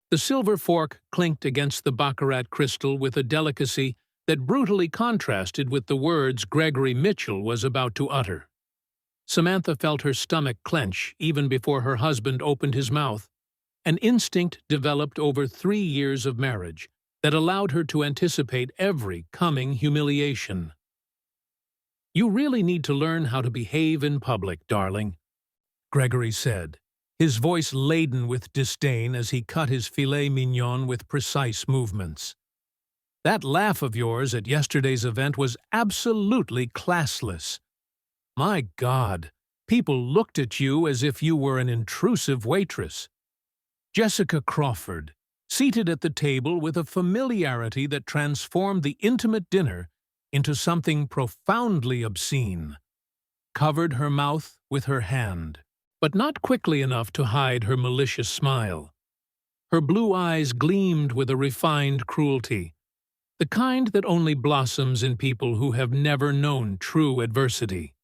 The silver fork clinked against the baccarat crystal with a delicacy that brutally contrasted with the words Gregory Mitchell was about to utter. Samantha felt her stomach clench even before her husband opened his mouth, an instinct developed over 3 years of marriage that allowed her to anticipate every coming humiliation. "You really need to learn how to behave in public, darling," Gregory said, his voice laden with disdain as he cut his filet mignon with precise movements. "That laugh of yours at yesterday's event was absolutely classless. My God, people looked at you as if you were an intrusive waitress." Jessica Crawford, seated at the table with a familiarity that transformed the intimate dinner into something profoundly obscene, covered her mouth with her hand, but not quickly enough to hide her malicious smile. Her blue eyes gleamed with a refined cruelty, the kind that only blossoms in people who have never known true adversity.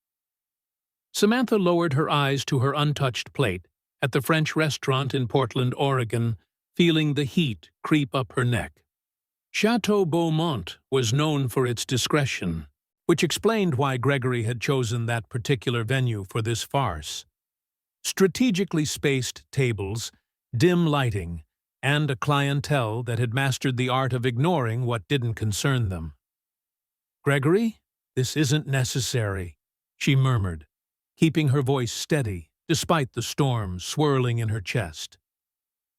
Samantha lowered her eyes to her untouched plate at the French restaurant in Portland, Oregon, feeling the heat creep up her neck. Chateau Beaumont was known for its discretion, which explained why Gregory had chosen that particular venue for this farce. Strategically spaced tables, dim lighting, and a clientele that had mastered the art of ignoring what didn't concern them. "Gregory, this isn't necessary," she murmured, keeping her voice steady despite the storm swirling in her chest.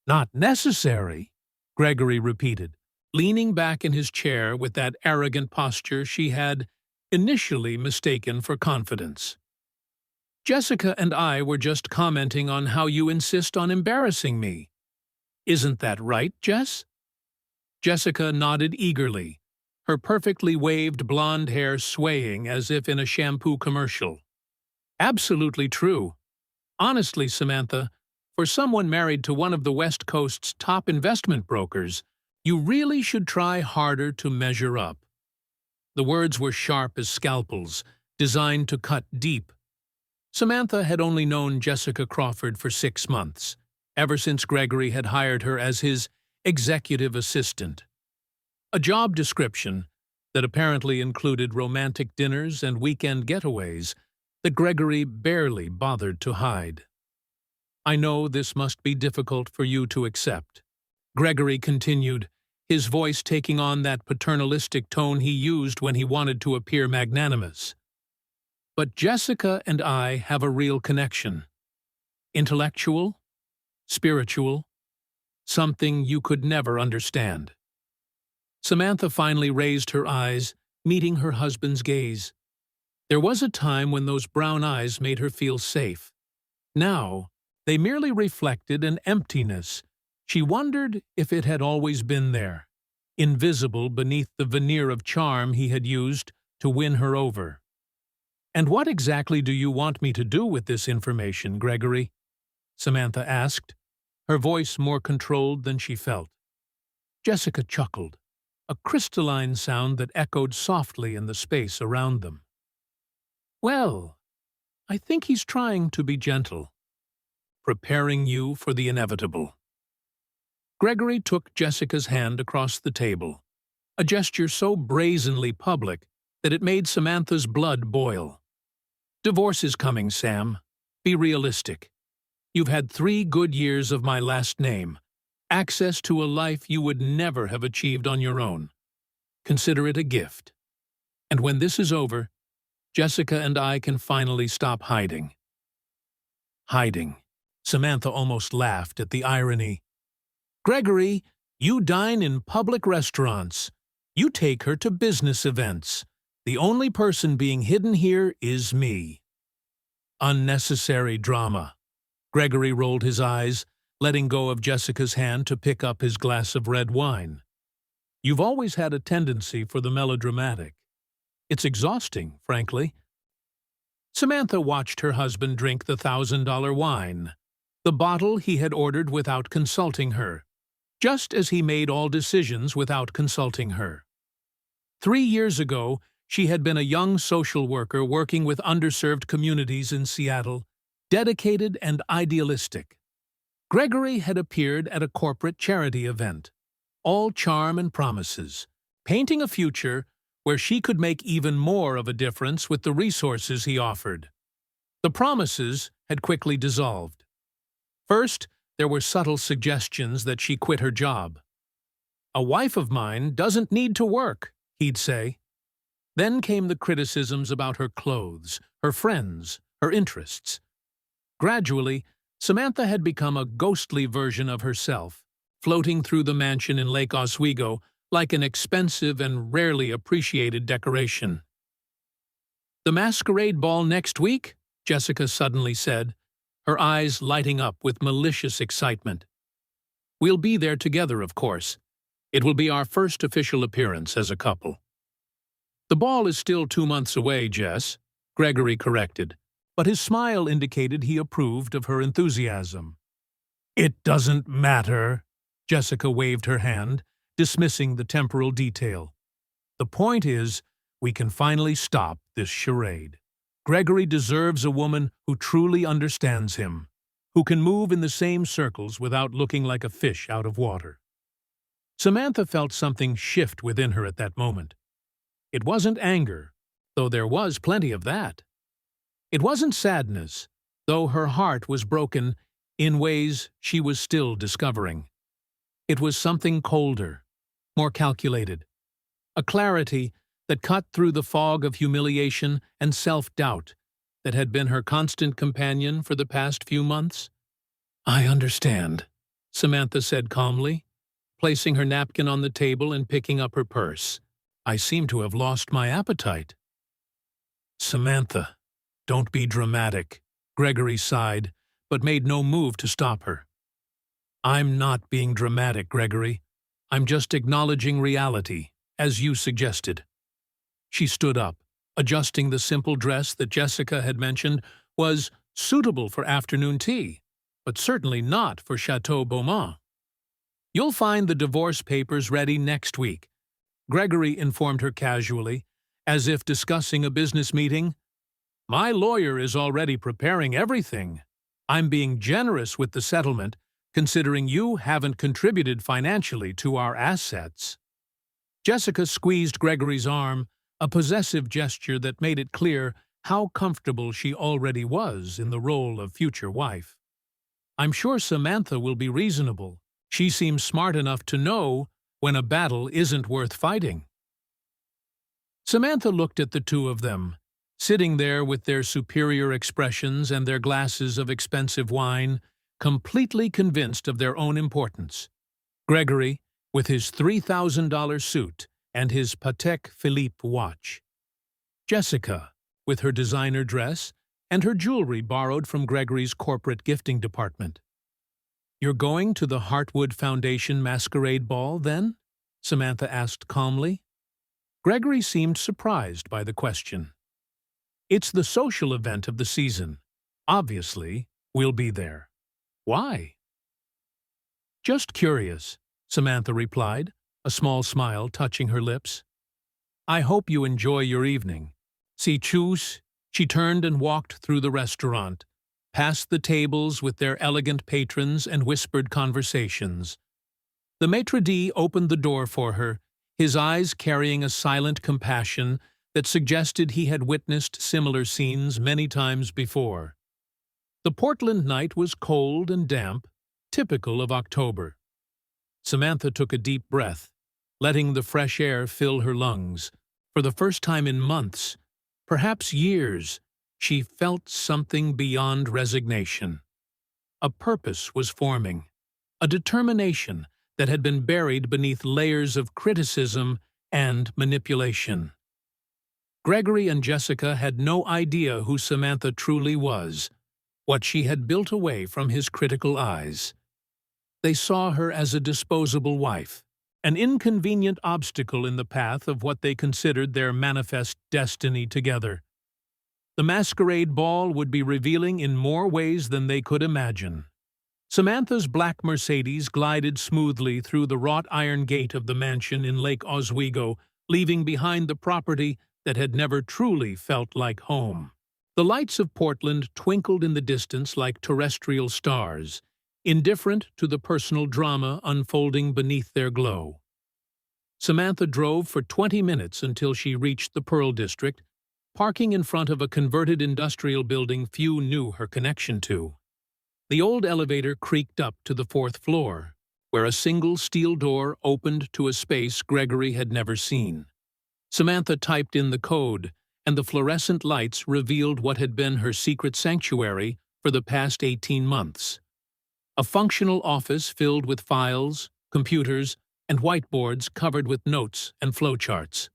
"Not necessary?" Gregory repeated, leaning back in his chair with that arrogant posture she had initially mistaken for confidence. "Jessica and I were just commenting on how you insist on embarrassing me. Isn't that right, Jess?" Jessica nodded eagerly, her perfectly waved blonde hair swaying as if in a shampoo commercial. "Absolutely true. Honestly, Samantha, for someone married to one of the West Coast's top investment brokers, you really should try harder to measure up." The words were sharp as scalpels, designed to cut deep. Samantha had only known Jessica Crawford for 6 months, ever since Gregory had hired her as his executive assistant. A job description that apparently included romantic dinners and weekend getaways that Gregory barely bothered to hide. "I know this must be difficult for you to accept," Gregory continued, his voice taking on that paternalistic tone he used when he wanted to appear magnanimous. "But Jessica and I have a real connection. Intellectual, spiritual, something you could never understand." Samantha finally raised her eyes, meeting her husband's gaze. There was a time when those brown eyes made her feel safe. Now, they merely reflected an emptiness. She wondered if it had always been there, invisible beneath the veneer of charm he had used to win her over. "And what exactly do you want me to do with this information, Gregory?" Samantha asked, her voice more controlled than she felt. Jessica chuckled, a crystalline sound that echoed softly in the space around them. "Well, I think he's trying to be gentle, preparing you for the inevitable." Gregory took Jessica's hand across the table, a gesture so brazenly public that it made Samantha's blood boil. "Divorce is coming, Sam. Be realistic. You've had 3 good years of my last name, access to a life you would never have achieved on your own. Consider it a gift. And when this is over, Jessica and I can finally stop hiding." Hiding. Samantha almost laughed at the irony. "Gregory, you dine in public restaurants. You take her to business events. The only person being hidden here is me." "Unnecessary drama." Gregory rolled his eyes, letting go of Jessica's hand to pick up his glass of red wine. "You've always had a tendency for the melodramatic. It's exhausting, frankly." Samantha watched her husband drink the $1,000 wine, the bottle he had ordered without consulting her, just as he made all decisions without consulting her. 3 years ago, she had been a young social worker working with underserved communities in Seattle, dedicated and idealistic. Gregory had appeared at a corporate charity event, all charm and promises, painting a future where she could make even more of a difference with the resources he offered. The promises had quickly dissolved. First, there were subtle suggestions that she quit her job. "A wife of mine doesn't need to work," he'd say. Then came the criticisms about her clothes, her friends, her interests. Gradually, Samantha had become a ghostly version of herself, floating through the mansion in Lake Oswego like an expensive and rarely appreciated decoration. "The masquerade ball next week?" Jessica suddenly said, her eyes lighting up with malicious excitement. "We'll be there together, of course. It will be our first official appearance as a couple." "The ball is still 2 months away, Jess," Gregory corrected, but his smile indicated he approved of her enthusiasm. "It doesn't matter," Jessica waved her hand, dismissing the temporal detail. "The point is, we can finally stop this charade. Gregory deserves a woman who truly understands him, who can move in the same circles without looking like a fish out of water." Samantha felt something shift within her at that moment. It wasn't anger, though there was plenty of that. It wasn't sadness, though her heart was broken in ways she was still discovering. It was something colder, more calculated, a clarity that cut through the fog of humiliation and self-doubt that had been her constant companion for the past few months. "I understand," Samantha said calmly, placing her napkin on the table and picking up her purse. "I seem to have lost my appetite." "Samantha, don't be dramatic," Gregory sighed, but made no move to stop her. "I'm not being dramatic, Gregory. I'm just acknowledging reality, as you suggested." She stood up, adjusting the simple dress that Jessica had mentioned was suitable for afternoon tea, but certainly not for Chateau Beaumont. "You'll find the divorce papers ready next week," Gregory informed her casually, as if discussing a business meeting. "My lawyer is already preparing everything. I'm being generous with the settlement, considering you haven't contributed financially to our assets." Jessica squeezed Gregory's arm, a possessive gesture that made it clear how comfortable she already was in the role of future wife. "I'm sure Samantha will be reasonable. She seems smart enough to know when a battle isn't worth fighting." Samantha looked at the two of them, sitting there with their superior expressions and their glasses of expensive wine, completely convinced of their own importance. Gregory, with his $3,000 suit and his Patek Philippe watch. Jessica, with her designer dress and her jewelry borrowed from Gregory's corporate gifting department. "You're going to the Heartwood Foundation masquerade ball, then?" Samantha asked calmly. Gregory seemed surprised by the question. "It's the social event of the season. Obviously, we'll be there." "Why?" "Just curious," Samantha replied, a small smile touching her lips. "I hope you enjoy your evening. Si choose." She turned and walked through the restaurant, past the tables with their elegant patrons and whispered conversations. The maitre d' opened the door for her, his eyes carrying a silent compassion that suggested he had witnessed similar scenes many times before. The Portland night was cold and damp, typical of October. Samantha took a deep breath, letting the fresh air fill her lungs. For the first time in months, perhaps years, she felt something beyond resignation. A purpose was forming, a determination that had been buried beneath layers of criticism and manipulation. Gregory and Jessica had no idea who Samantha truly was, what she had built away from his critical eyes. They saw her as a disposable wife, an inconvenient obstacle in the path of what they considered their manifest destiny together. The masquerade ball would be revealing in more ways than they could imagine. Samantha's black Mercedes glided smoothly through the wrought iron gate of the mansion in Lake Oswego, leaving behind the property that had never truly felt like home. The lights of Portland twinkled in the distance like terrestrial stars, indifferent to the personal drama unfolding beneath their glow. Samantha drove for 20 minutes until she reached the Pearl District, parking in front of a converted industrial building few knew her connection to. The old elevator creaked up to the 4th floor, where a single steel door opened to a space Gregory had never seen. Samantha typed in the code, and the fluorescent lights revealed what had been her secret sanctuary for the past 18 months. A functional office filled with files, computers, and whiteboards covered with notes and flowcharts.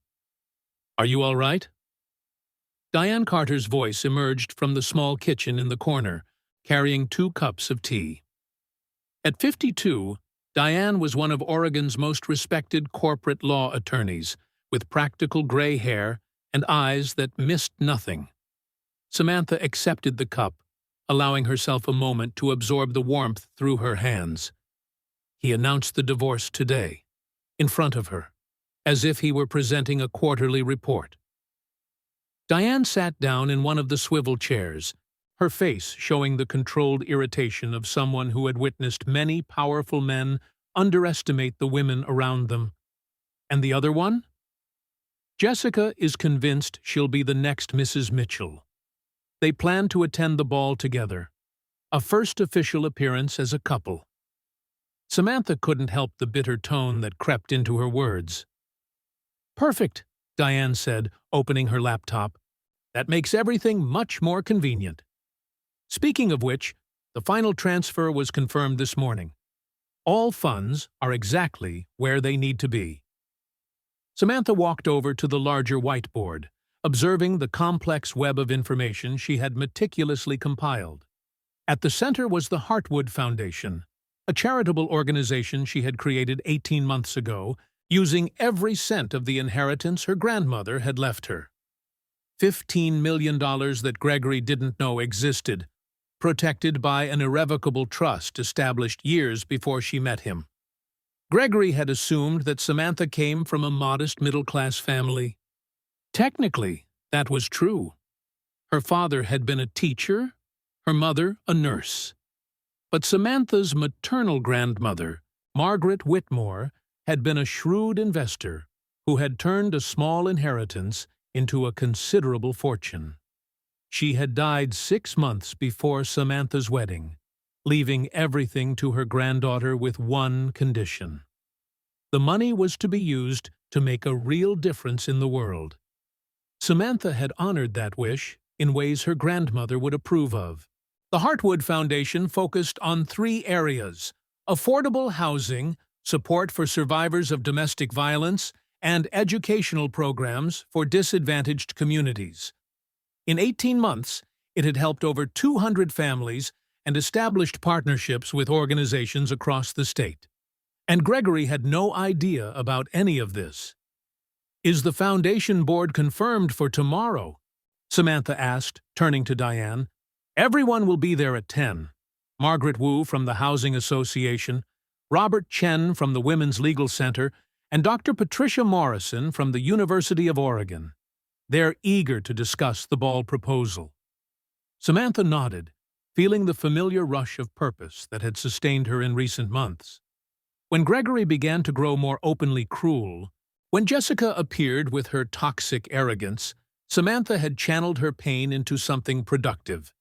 "Are you all right?" Diane Carter's voice emerged from the small kitchen in the corner, carrying 2 cups of tea. At 52, Diane was one of Oregon's most respected corporate law attorneys, with practical gray hair and eyes that missed nothing. Samantha accepted the cup, allowing herself a moment to absorb the warmth through her hands. He announced the divorce today, in front of her, as if he were presenting a quarterly report. Diane sat down in one of the swivel chairs, her face showing the controlled irritation of someone who had witnessed many powerful men underestimate the women around them. "And the other one?" "Jessica is convinced she'll be the next Mrs. Mitchell. They plan to attend the ball together, a first official appearance as a couple." Samantha couldn't help the bitter tone that crept into her words. "Perfect," Diane said, opening her laptop. "That makes everything much more convenient. Speaking of which, the final transfer was confirmed this morning. All funds are exactly where they need to be." Samantha walked over to the larger whiteboard, observing the complex web of information she had meticulously compiled. At the center was the Heartwood Foundation, a charitable organization she had created 18 months ago, using every cent of the inheritance her grandmother had left her. $15 million that Gregory didn't know existed, protected by an irrevocable trust established years before she met him. Gregory had assumed that Samantha came from a modest middle-class family. Technically, that was true. Her father had been a teacher, her mother a nurse. But Samantha's maternal grandmother, Margaret Whitmore, had been a shrewd investor who had turned a small inheritance into a considerable fortune. She had died 6 months before Samantha's wedding, leaving everything to her granddaughter with one condition. The money was to be used to make a real difference in the world. Samantha had honored that wish in ways her grandmother would approve of. The Heartwood Foundation focused on 3 areas: affordable housing, support for survivors of domestic violence, and educational programs for disadvantaged communities. In 18 months, it had helped over 200 families and established partnerships with organizations across the state. And Gregory had no idea about any of this. "Is the foundation board confirmed for tomorrow?" Samantha asked, turning to Diane. "Everyone will be there at 10. Margaret Wu from the Housing Association, Robert Chen from the Women's Legal Center, and Dr. Patricia Morrison from the University of Oregon. They're eager to discuss the ball proposal." Samantha nodded, feeling the familiar rush of purpose that had sustained her in recent months. When Gregory began to grow more openly cruel, when Jessica appeared with her toxic arrogance, Samantha had channeled her pain into something productive.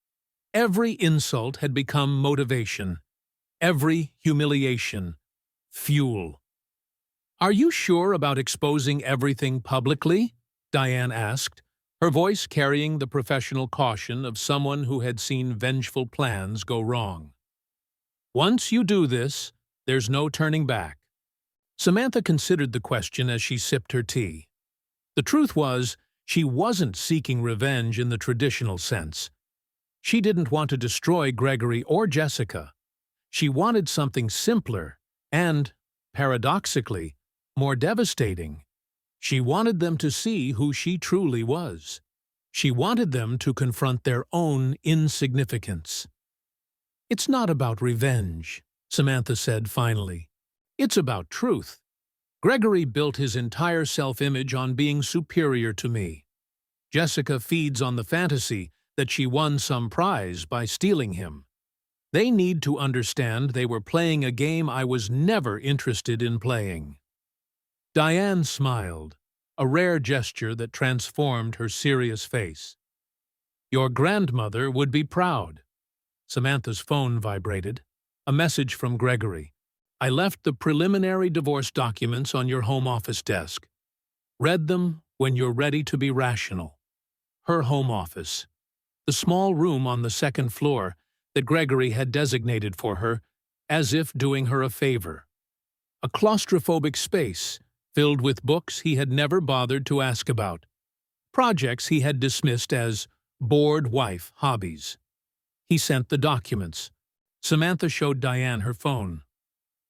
Every insult had become motivation. Every humiliation, fuel. "Are you sure about exposing everything publicly?" Diane asked, her voice carrying the professional caution of someone who had seen vengeful plans go wrong. "Once you do this, there's no turning back." Samantha considered the question as she sipped her tea. The truth was, she wasn't seeking revenge in the traditional sense. She didn't want to destroy Gregory or Jessica. She wanted something simpler and, paradoxically, more devastating. She wanted them to see who she truly was. She wanted them to confront their own insignificance. "It's not about revenge," Samantha said finally. "It's about truth. Gregory built his entire self-image on being superior to me. Jessica feeds on the fantasy that she won some prize by stealing him. They need to understand they were playing a game I was never interested in playing." Diane smiled, a rare gesture that transformed her serious face. "Your grandmother would be proud." Samantha's phone vibrated. A message from Gregory. "I left the preliminary divorce documents on your home office desk. Read them when you're ready to be rational." Her home office. The small room on the second floor that Gregory had designated for her, as if doing her a favor. A claustrophobic space filled with books he had never bothered to ask about, projects he had dismissed as bored wife hobbies. He sent the documents. Samantha showed Diane her phone.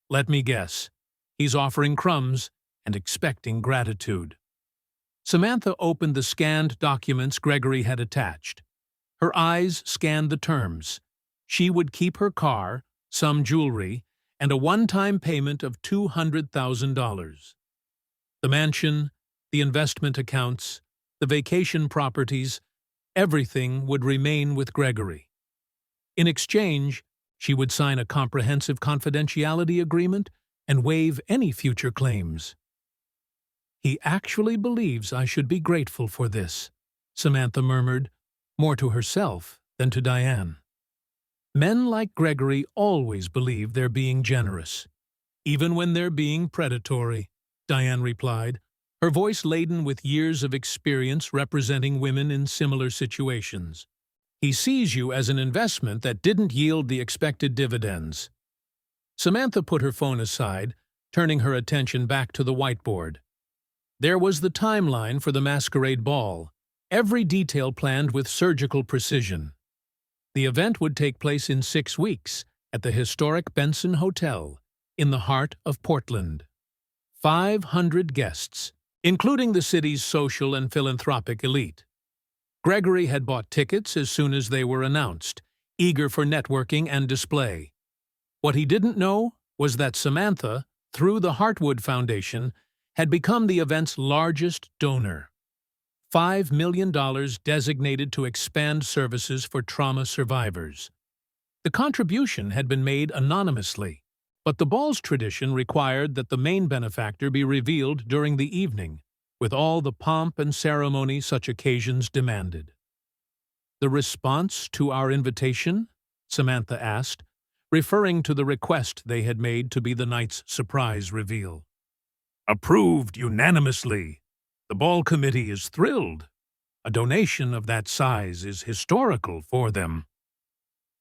"Let me guess. He's offering crumbs and expecting gratitude." Samantha opened the scanned documents Gregory had attached. Her eyes scanned the terms. She would keep her car, some jewelry, and a one-time payment of $200,000. The mansion, the investment accounts, the vacation properties, everything would remain with Gregory. In exchange, she would sign a comprehensive confidentiality agreement and waive any future claims. "He actually believes I should be grateful for this," Samantha murmured, more to herself than to Diane. "Men like Gregory always believe they're being generous, even when they're being predatory," Diane replied, her voice laden with years of experience representing women in similar situations. "He sees you as an investment that didn't yield the expected dividends." Samantha put her phone aside, turning her attention back to the whiteboard. There was the timeline for the masquerade ball, every detail planned with surgical precision. The event would take place in 6 weeks at the historic Benson Hotel in the heart of Portland. 500 guests, including the city's social and philanthropic elite. Gregory had bought tickets as soon as they were announced, eager for networking and display. What he didn't know was that Samantha, through the Heartwood Foundation, had become the event's largest donor. $5 million designated to expand services for trauma survivors. The contribution had been made anonymously, but the ball's tradition required that the main benefactor be revealed during the evening, with all the pomp and ceremony such occasions demanded. "The response to our invitation?" Samantha asked, referring to the request they had made to be the night's surprise reveal. "Approved unanimously. The ball committee is thrilled. A donation of that size is historical for them."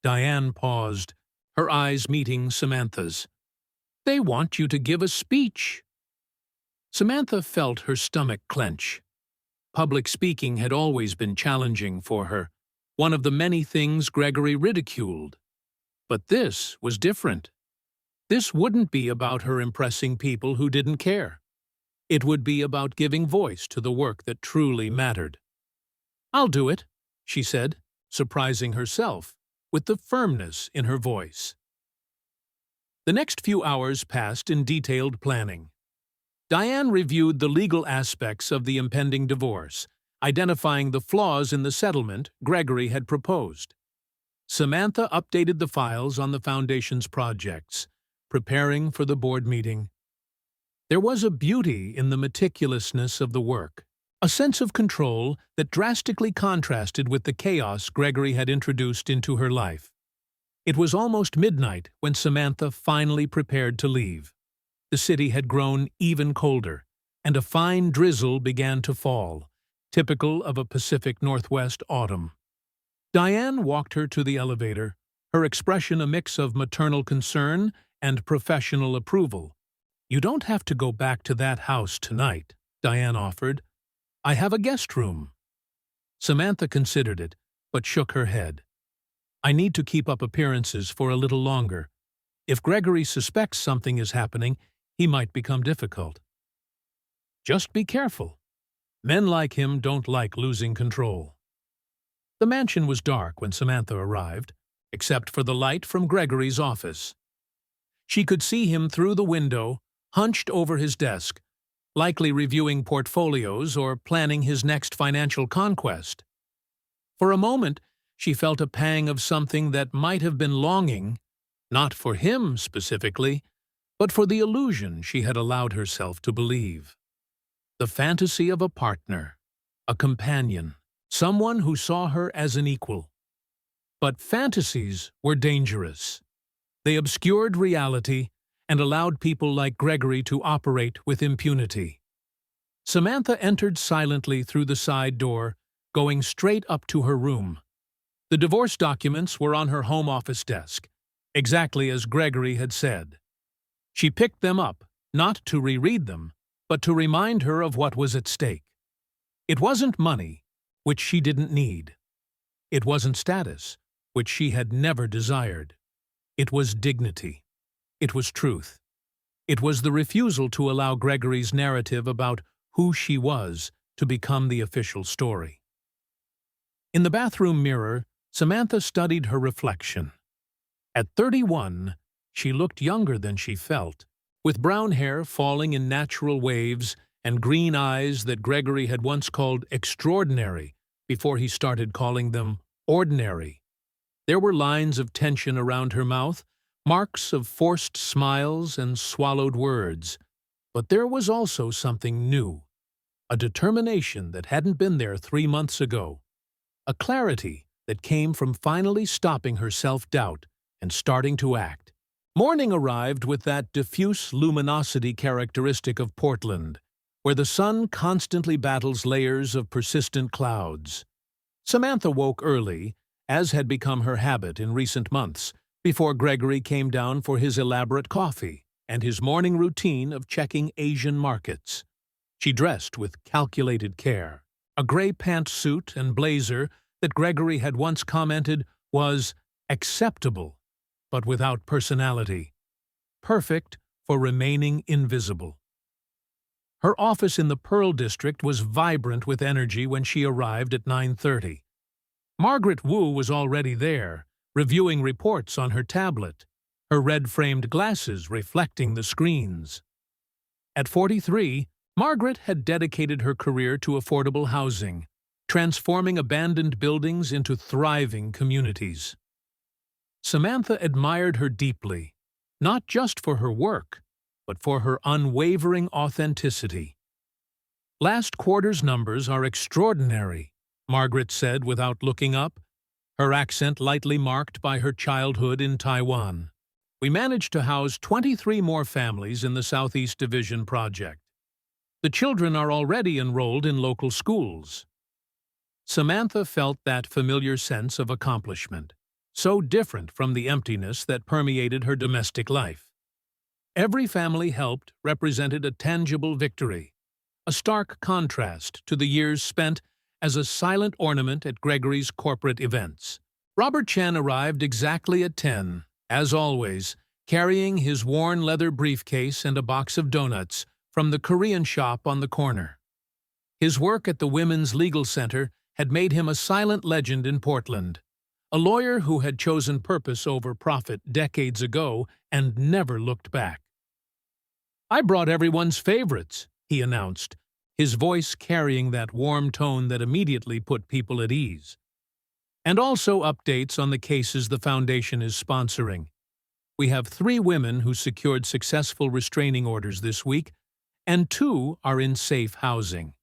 Diane paused, her eyes meeting Samantha's. "They want you to give a speech." Samantha felt her stomach clench. Public speaking had always been challenging for her, one of the many things Gregory ridiculed. But this was different. This wouldn't be about her impressing people who didn't care. It would be about giving voice to the work that truly mattered. "I'll do it," she said, surprising herself with the firmness in her voice. The next few hours passed in detailed planning. Diane reviewed the legal aspects of the impending divorce, identifying the flaws in the settlement Gregory had proposed. Samantha updated the files on the Foundation's projects, preparing for the board meeting. There was a beauty in the meticulousness of the work, a sense of control that drastically contrasted with the chaos Gregory had introduced into her life. It was almost midnight when Samantha finally prepared to leave. The city had grown even colder, and a fine drizzle began to fall, typical of a Pacific Northwest autumn. Diane walked her to the elevator, her expression a mix of maternal concern and professional approval. "You don't have to go back to that house tonight," Diane offered. "I have a guest room." Samantha considered it, but shook her head. "I need to keep up appearances for a little longer. If Gregory suspects something is happening, he might become difficult." "Just be careful. Men like him don't like losing control." The mansion was dark when Samantha arrived, except for the light from Gregory's office. She could see him through the window, hunched over his desk, likely reviewing portfolios or planning his next financial conquest. For a moment, she felt a pang of something that might have been longing, not for him specifically, but for the illusion she had allowed herself to believe. The fantasy of a partner, a companion, someone who saw her as an equal. But fantasies were dangerous. They obscured reality and allowed people like Gregory to operate with impunity. Samantha entered silently through the side door, going straight up to her room. The divorce documents were on her home office desk, exactly as Gregory had said. She picked them up, not to reread them, but to remind her of what was at stake. It wasn't money, which she didn't need. It wasn't status, which she had never desired. It was dignity. It was truth. It was the refusal to allow Gregory's narrative about who she was to become the official story. In the bathroom mirror, Samantha studied her reflection. At 31, she looked younger than she felt, with brown hair falling in natural waves and green eyes that Gregory had once called extraordinary before he started calling them ordinary. There were lines of tension around her mouth, marks of forced smiles and swallowed words. But there was also something new, a determination that hadn't been there 3 months ago, a clarity that came from finally stopping her self-doubt and starting to act. Morning arrived with that diffuse luminosity characteristic of Portland, where the sun constantly battles layers of persistent clouds. Samantha woke early, as had become her habit in recent months, before Gregory came down for his elaborate coffee and his morning routine of checking Asian markets. She dressed with calculated care. A gray pantsuit and blazer that Gregory had once commented was acceptable, but without personality. Perfect for remaining invisible. Her office in the Pearl District was vibrant with energy when she arrived at 9:30. Margaret Wu was already there, reviewing reports on her tablet, her red-framed glasses reflecting the screens. At 43, Margaret had dedicated her career to affordable housing, transforming abandoned buildings into thriving communities. Samantha admired her deeply, not just for her work, but for her unwavering authenticity. "Last quarter's numbers are extraordinary," Margaret said without looking up, her accent lightly marked by her childhood in Taiwan. "We managed to house 23 more families in the Southeast Division project. The children are already enrolled in local schools." Samantha felt that familiar sense of accomplishment, so different from the emptiness that permeated her domestic life. Every family helped represented a tangible victory, a stark contrast to the years spent as a silent ornament at Gregory's corporate events. Robert Chen arrived exactly at 10, as always, carrying his worn leather briefcase and a box of donuts from the Korean shop on the corner. His work at the Women's Legal Center had made him a silent legend in Portland, a lawyer who had chosen purpose over profit decades ago and never looked back. "I brought everyone's favorites," he announced, his voice carrying that warm tone that immediately put people at ease. "And also updates on the cases the Foundation is sponsoring. We have 3 women who secured successful restraining orders this week, and 2 are in safe housing."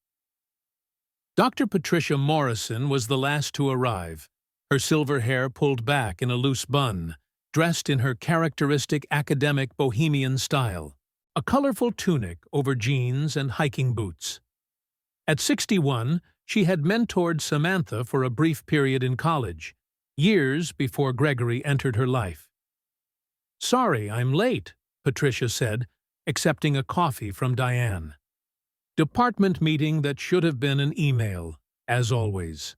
Dr. Patricia Morrison was the last to arrive, her silver hair pulled back in a loose bun, dressed in her characteristic academic bohemian style, a colorful tunic over jeans and hiking boots. At 61, she had mentored Samantha for a brief period in college, years before Gregory entered her life. "Sorry, I'm late," Patricia said, accepting a coffee from Diane. Department meeting that should have been an email, as always.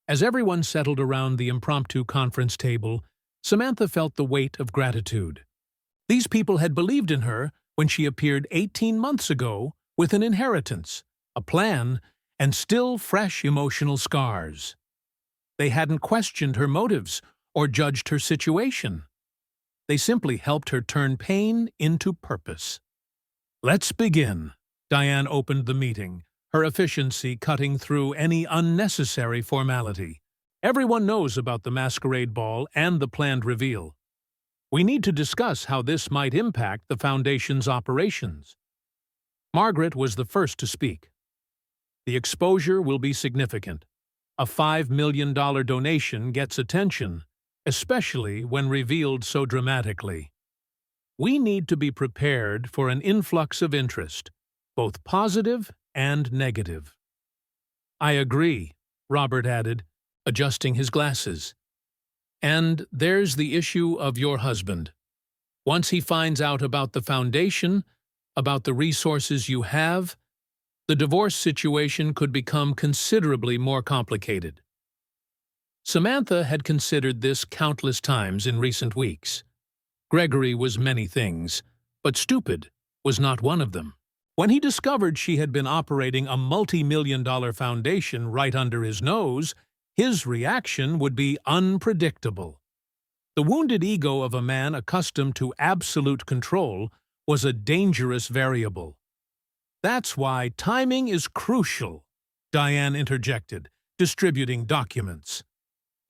As everyone settled around the impromptu conference table, Samantha felt the weight of gratitude. These people had believed in her when she appeared 18 months ago with an inheritance, a plan, and still fresh emotional scars. They hadn't questioned her motives or judged her situation. They simply helped her turn pain into purpose. "Let's begin." Diane opened the meeting, her efficiency cutting through any unnecessary formality. Everyone knows about the masquerade ball and the planned reveal. We need to discuss how this might impact the Foundation's operations. Margaret was the first to speak. The exposure will be significant. A $5 million donation gets attention, especially when revealed so dramatically. We need to be prepared for an influx of interest, both positive and negative. I agree, Robert added, adjusting his glasses. And there's the issue of your husband. Once he finds out about the Foundation, about the resources you have, the divorce situation could become considerably more complicated. Samantha had considered this countless times in recent weeks. Gregory was many things, but stupid was not one of them. When he discovered she had been operating a multi-million-dollar foundation right under his nose, his reaction would be unpredictable. The wounded ego of a man accustomed to absolute control was a dangerous variable. That's why timing is crucial, Diane interjected, distributing documents.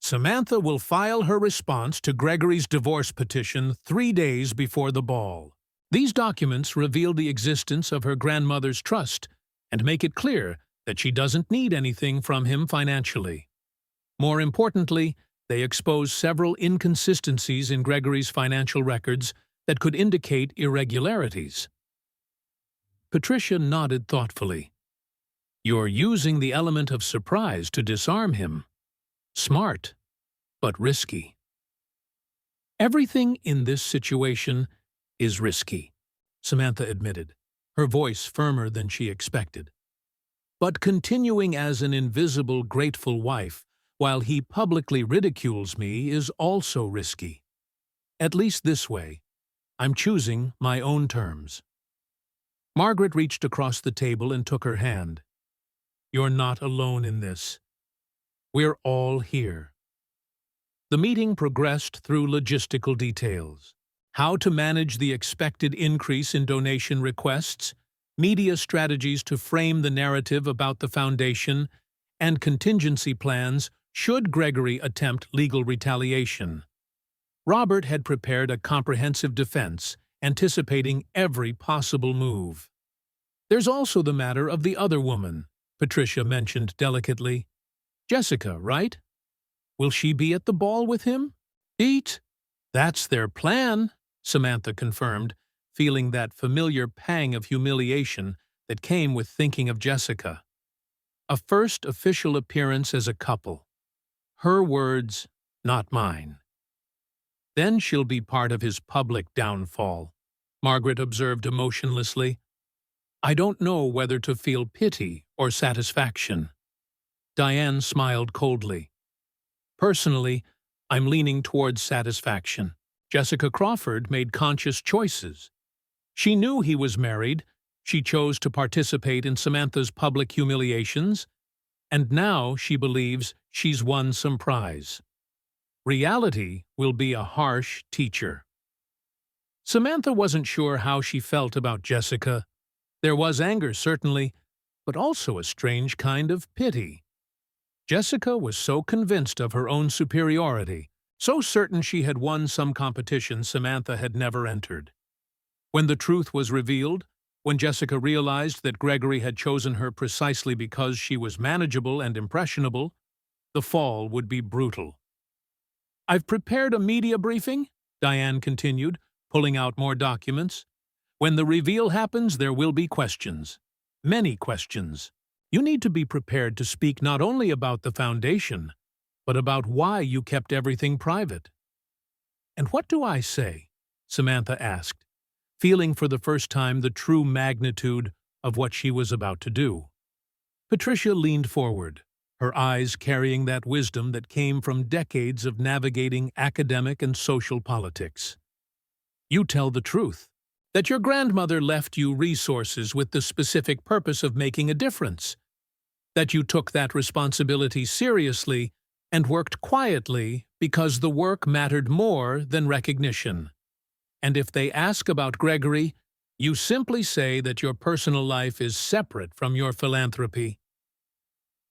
Samantha will file her response to Gregory's divorce petition 3 days before the ball. These documents reveal the existence of her grandmother's trust and make it clear that she doesn't need anything from him financially. More importantly, they expose several inconsistencies in Gregory's financial records that could indicate irregularities. Patricia nodded thoughtfully. You're using the element of surprise to disarm him. Smart, but risky. Everything in this situation is risky, Samantha admitted, her voice firmer than she expected. But continuing as an invisible, grateful wife while he publicly ridicules me is also risky. At least this way, I'm choosing my own terms. Margaret reached across the table and took her hand. You're not alone in this. We're all here. The meeting progressed through logistical details. How to manage the expected increase in donation requests, media strategies to frame the narrative about the Foundation, and contingency plans should Gregory attempt legal retaliation. Robert had prepared a comprehensive defense, anticipating every possible move. There's also the matter of the other woman, Patricia mentioned delicately. Jessica, right? Will she be at the ball with him? Eat. That's their plan, Samantha confirmed, feeling that familiar pang of humiliation that came with thinking of Jessica. A first official appearance as a couple. Her words, not mine. Then she'll be part of his public downfall, Margaret observed emotionlessly. I don't know whether to feel pity or satisfaction. Diane smiled coldly. Personally, I'm leaning towards satisfaction. Jessica Crawford made conscious choices. She knew he was married, she chose to participate in Samantha's public humiliations, and now she believes she's won some prize. Reality will be a harsh teacher. Samantha wasn't sure how she felt about Jessica. There was anger, certainly, but also a strange kind of pity. Jessica was so convinced of her own superiority, so certain she had won some competition Samantha had never entered. When the truth was revealed, when Jessica realized that Gregory had chosen her precisely because she was manageable and impressionable, the fall would be brutal. I've prepared a media briefing, Diane continued, pulling out more documents. When the reveal happens, there will be questions. Many questions. You need to be prepared to speak not only about the Foundation, but about why you kept everything private. And what do I say? Samantha asked, feeling for the first time the true magnitude of what she was about to do. Patricia leaned forward, her eyes carrying that wisdom that came from decades of navigating academic and social politics. You tell the truth, that your grandmother left you resources with the specific purpose of making a difference, that you took that responsibility seriously and worked quietly because the work mattered more than recognition. And if they ask about Gregory, you simply say that your personal life is separate from your philanthropy.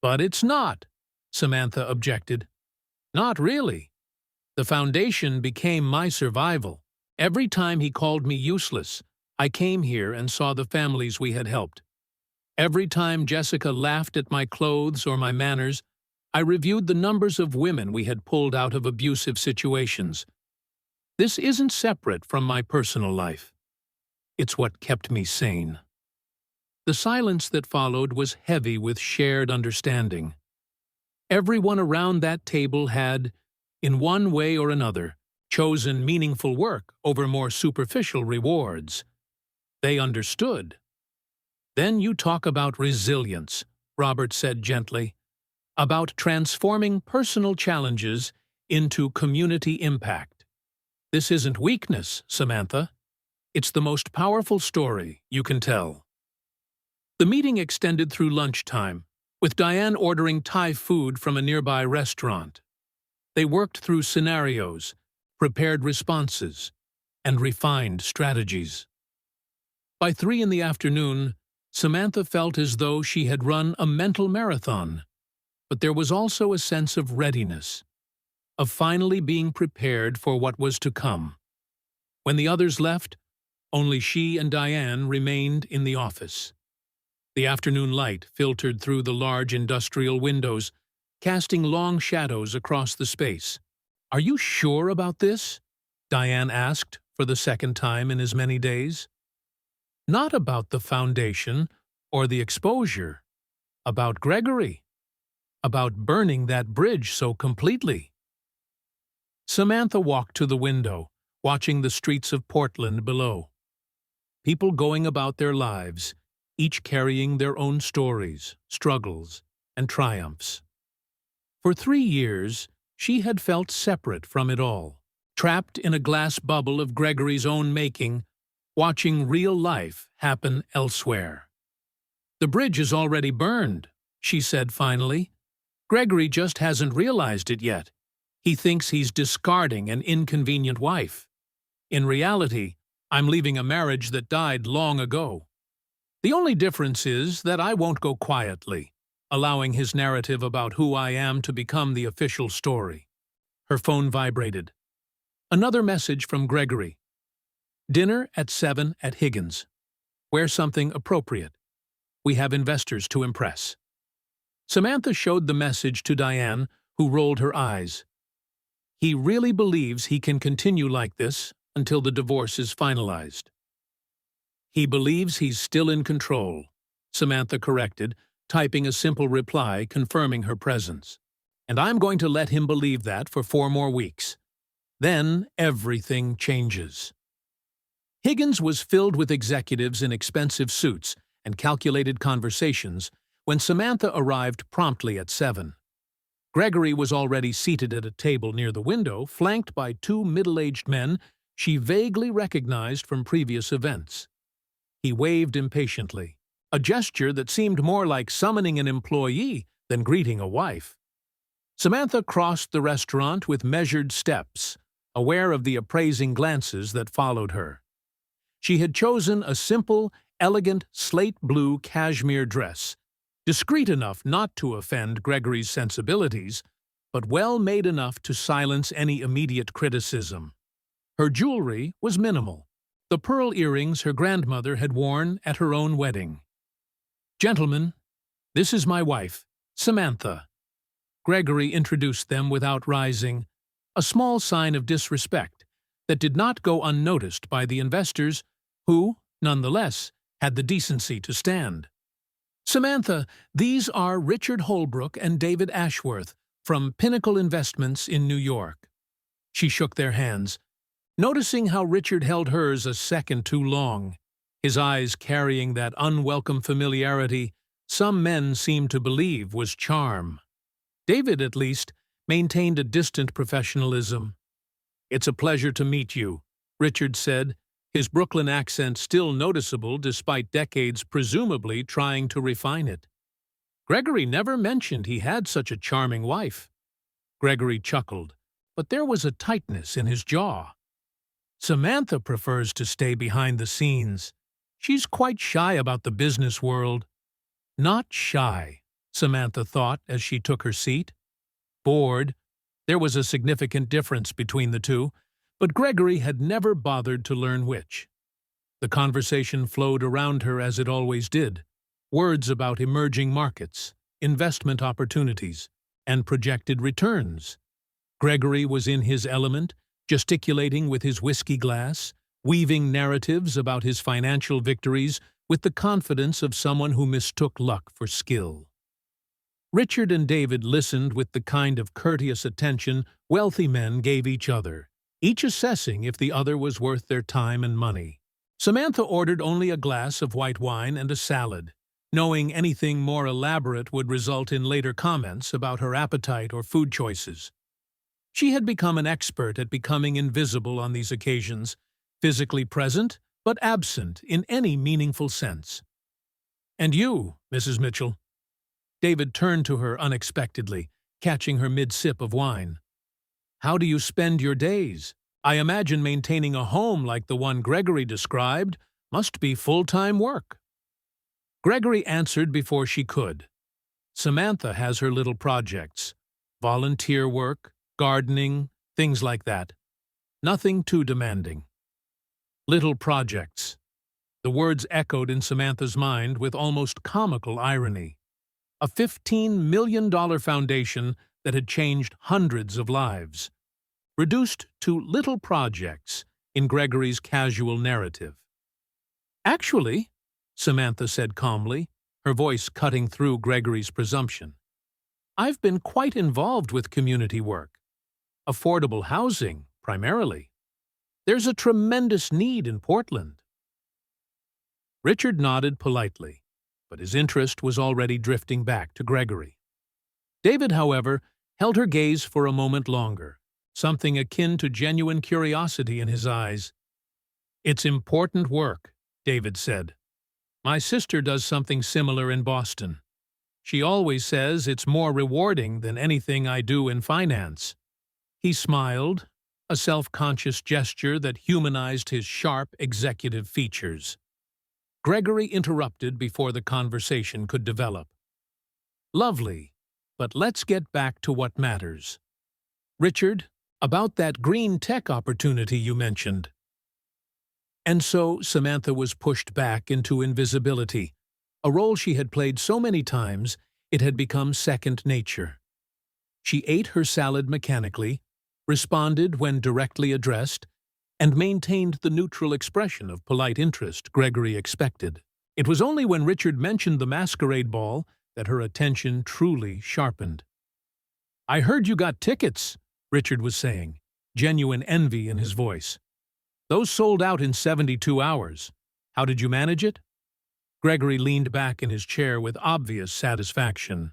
But it's not, Samantha objected. Not really. The foundation became my survival. Every time he called me useless, I came here and saw the families we had helped. Every time Jessica laughed at my clothes or my manners, I reviewed the numbers of women we had pulled out of abusive situations. This isn't separate from my personal life. It's what kept me sane. The silence that followed was heavy with shared understanding. Everyone around that table had, in one way or another, chosen meaningful work over more superficial rewards. They understood. Then you talk about resilience, Robert said gently, about transforming personal challenges into community impact. This isn't weakness, Samantha. It's the most powerful story you can tell. The meeting extended through lunchtime, with Diane ordering Thai food from a nearby restaurant. They worked through scenarios, prepared responses, and refined strategies. By 3 in the afternoon, Samantha felt as though she had run a mental marathon, but there was also a sense of readiness, of finally being prepared for what was to come. When the others left, only she and Diane remained in the office. The afternoon light filtered through the large industrial windows, casting long shadows across the space. "Are you sure about this?" Diane asked for the second time in as many days. Not about the foundation or the exposure, about Gregory, about burning that bridge so completely. Samantha walked to the window, watching the streets of Portland below. People going about their lives, each carrying their own stories, struggles, and triumphs. For 3 years, she had felt separate from it all, trapped in a glass bubble of Gregory's own making, watching real life happen elsewhere. "The bridge is already burned," she said finally. "Gregory just hasn't realized it yet. He thinks he's discarding an inconvenient wife. In reality, I'm leaving a marriage that died long ago. The only difference is that I won't go quietly, allowing his narrative about who I am to become the official story." Her phone vibrated. Another message from Gregory. "Dinner at 7 at Higgins. Wear something appropriate. We have investors to impress." Samantha showed the message to Diane, who rolled her eyes. "He really believes he can continue like this until the divorce is finalized." "He believes he's still in control," Samantha corrected, typing a simple reply confirming her presence. "And I'm going to let him believe that for 4 more weeks. Then everything changes." Higgins was filled with executives in expensive suits and calculated conversations when Samantha arrived promptly at 7. Gregory was already seated at a table near the window, flanked by 2 middle-aged men she vaguely recognized from previous events. He waved impatiently, a gesture that seemed more like summoning an employee than greeting a wife. Samantha crossed the restaurant with measured steps, aware of the appraising glances that followed her. She had chosen a simple, elegant slate-blue cashmere dress, discreet enough not to offend Gregory's sensibilities, but well-made enough to silence any immediate criticism. Her jewelry was minimal, the pearl earrings her grandmother had worn at her own wedding. "Gentlemen, this is my wife, Samantha." Gregory introduced them without rising, a small sign of disrespect that did not go unnoticed by the investors who, nonetheless, had the decency to stand. "Samantha, these are Richard Holbrook and David Ashworth from Pinnacle Investments in New York." She shook their hands, noticing how Richard held hers a second too long, his eyes carrying that unwelcome familiarity some men seemed to believe was charm. David, at least, maintained a distant professionalism. "It's a pleasure to meet you," Richard said, his Brooklyn accent still noticeable despite decades presumably trying to refine it. Gregory never mentioned he had such a charming wife. Gregory chuckled, but there was a tightness in his jaw. "Samantha prefers to stay behind the scenes. She's quite shy about the business world." Not shy, Samantha thought as she took her seat. Bored, There was a significant difference between the two, but Gregory had never bothered to learn which. The conversation flowed around her as it always did, words about emerging markets, investment opportunities, and projected returns. Gregory was in his element, gesticulating with his whiskey glass, weaving narratives about his financial victories with the confidence of someone who mistook luck for skill. Richard and David listened with the kind of courteous attention wealthy men gave each other, each assessing if the other was worth their time and money. Samantha ordered only a glass of white wine and a salad, knowing anything more elaborate would result in later comments about her appetite or food choices. She had become an expert at becoming invisible on these occasions, physically present but absent in any meaningful sense. "And you, Mrs. Mitchell?" David turned to her unexpectedly, catching her mid-sip of wine. "How do you spend your days? I imagine maintaining a home like the one Gregory described must be full-time work." Gregory answered before she could. "Samantha has her little projects. Volunteer work, gardening, things like that. Nothing too demanding." Little projects. The words echoed in Samantha's mind with almost comical irony. A $15 million foundation that had changed hundreds of lives. Reduced to little projects in Gregory's casual narrative. "Actually," Samantha said calmly, her voice cutting through Gregory's presumption, "I've been quite involved with community work. Affordable housing, primarily. There's a tremendous need in Portland." Richard nodded politely, but his interest was already drifting back to Gregory. David, however, held her gaze for a moment longer, something akin to genuine curiosity in his eyes. "It's important work," David said. "My sister does something similar in Boston. She always says it's more rewarding than anything I do in finance." He smiled, a self-conscious gesture that humanized his sharp executive features. Gregory interrupted before the conversation could develop. "Lovely, but let's get back to what matters. Richard, about that green tech opportunity you mentioned." And so Samantha was pushed back into invisibility, a role she had played so many times it had become second nature. She ate her salad mechanically, responded when directly addressed, and maintained the neutral expression of polite interest Gregory expected. It was only when Richard mentioned the masquerade ball that her attention truly sharpened. "I heard you got tickets," Richard was saying, genuine envy in his voice. "Those sold out in 72 hours. How did you manage it?" Gregory leaned back in his chair with obvious satisfaction.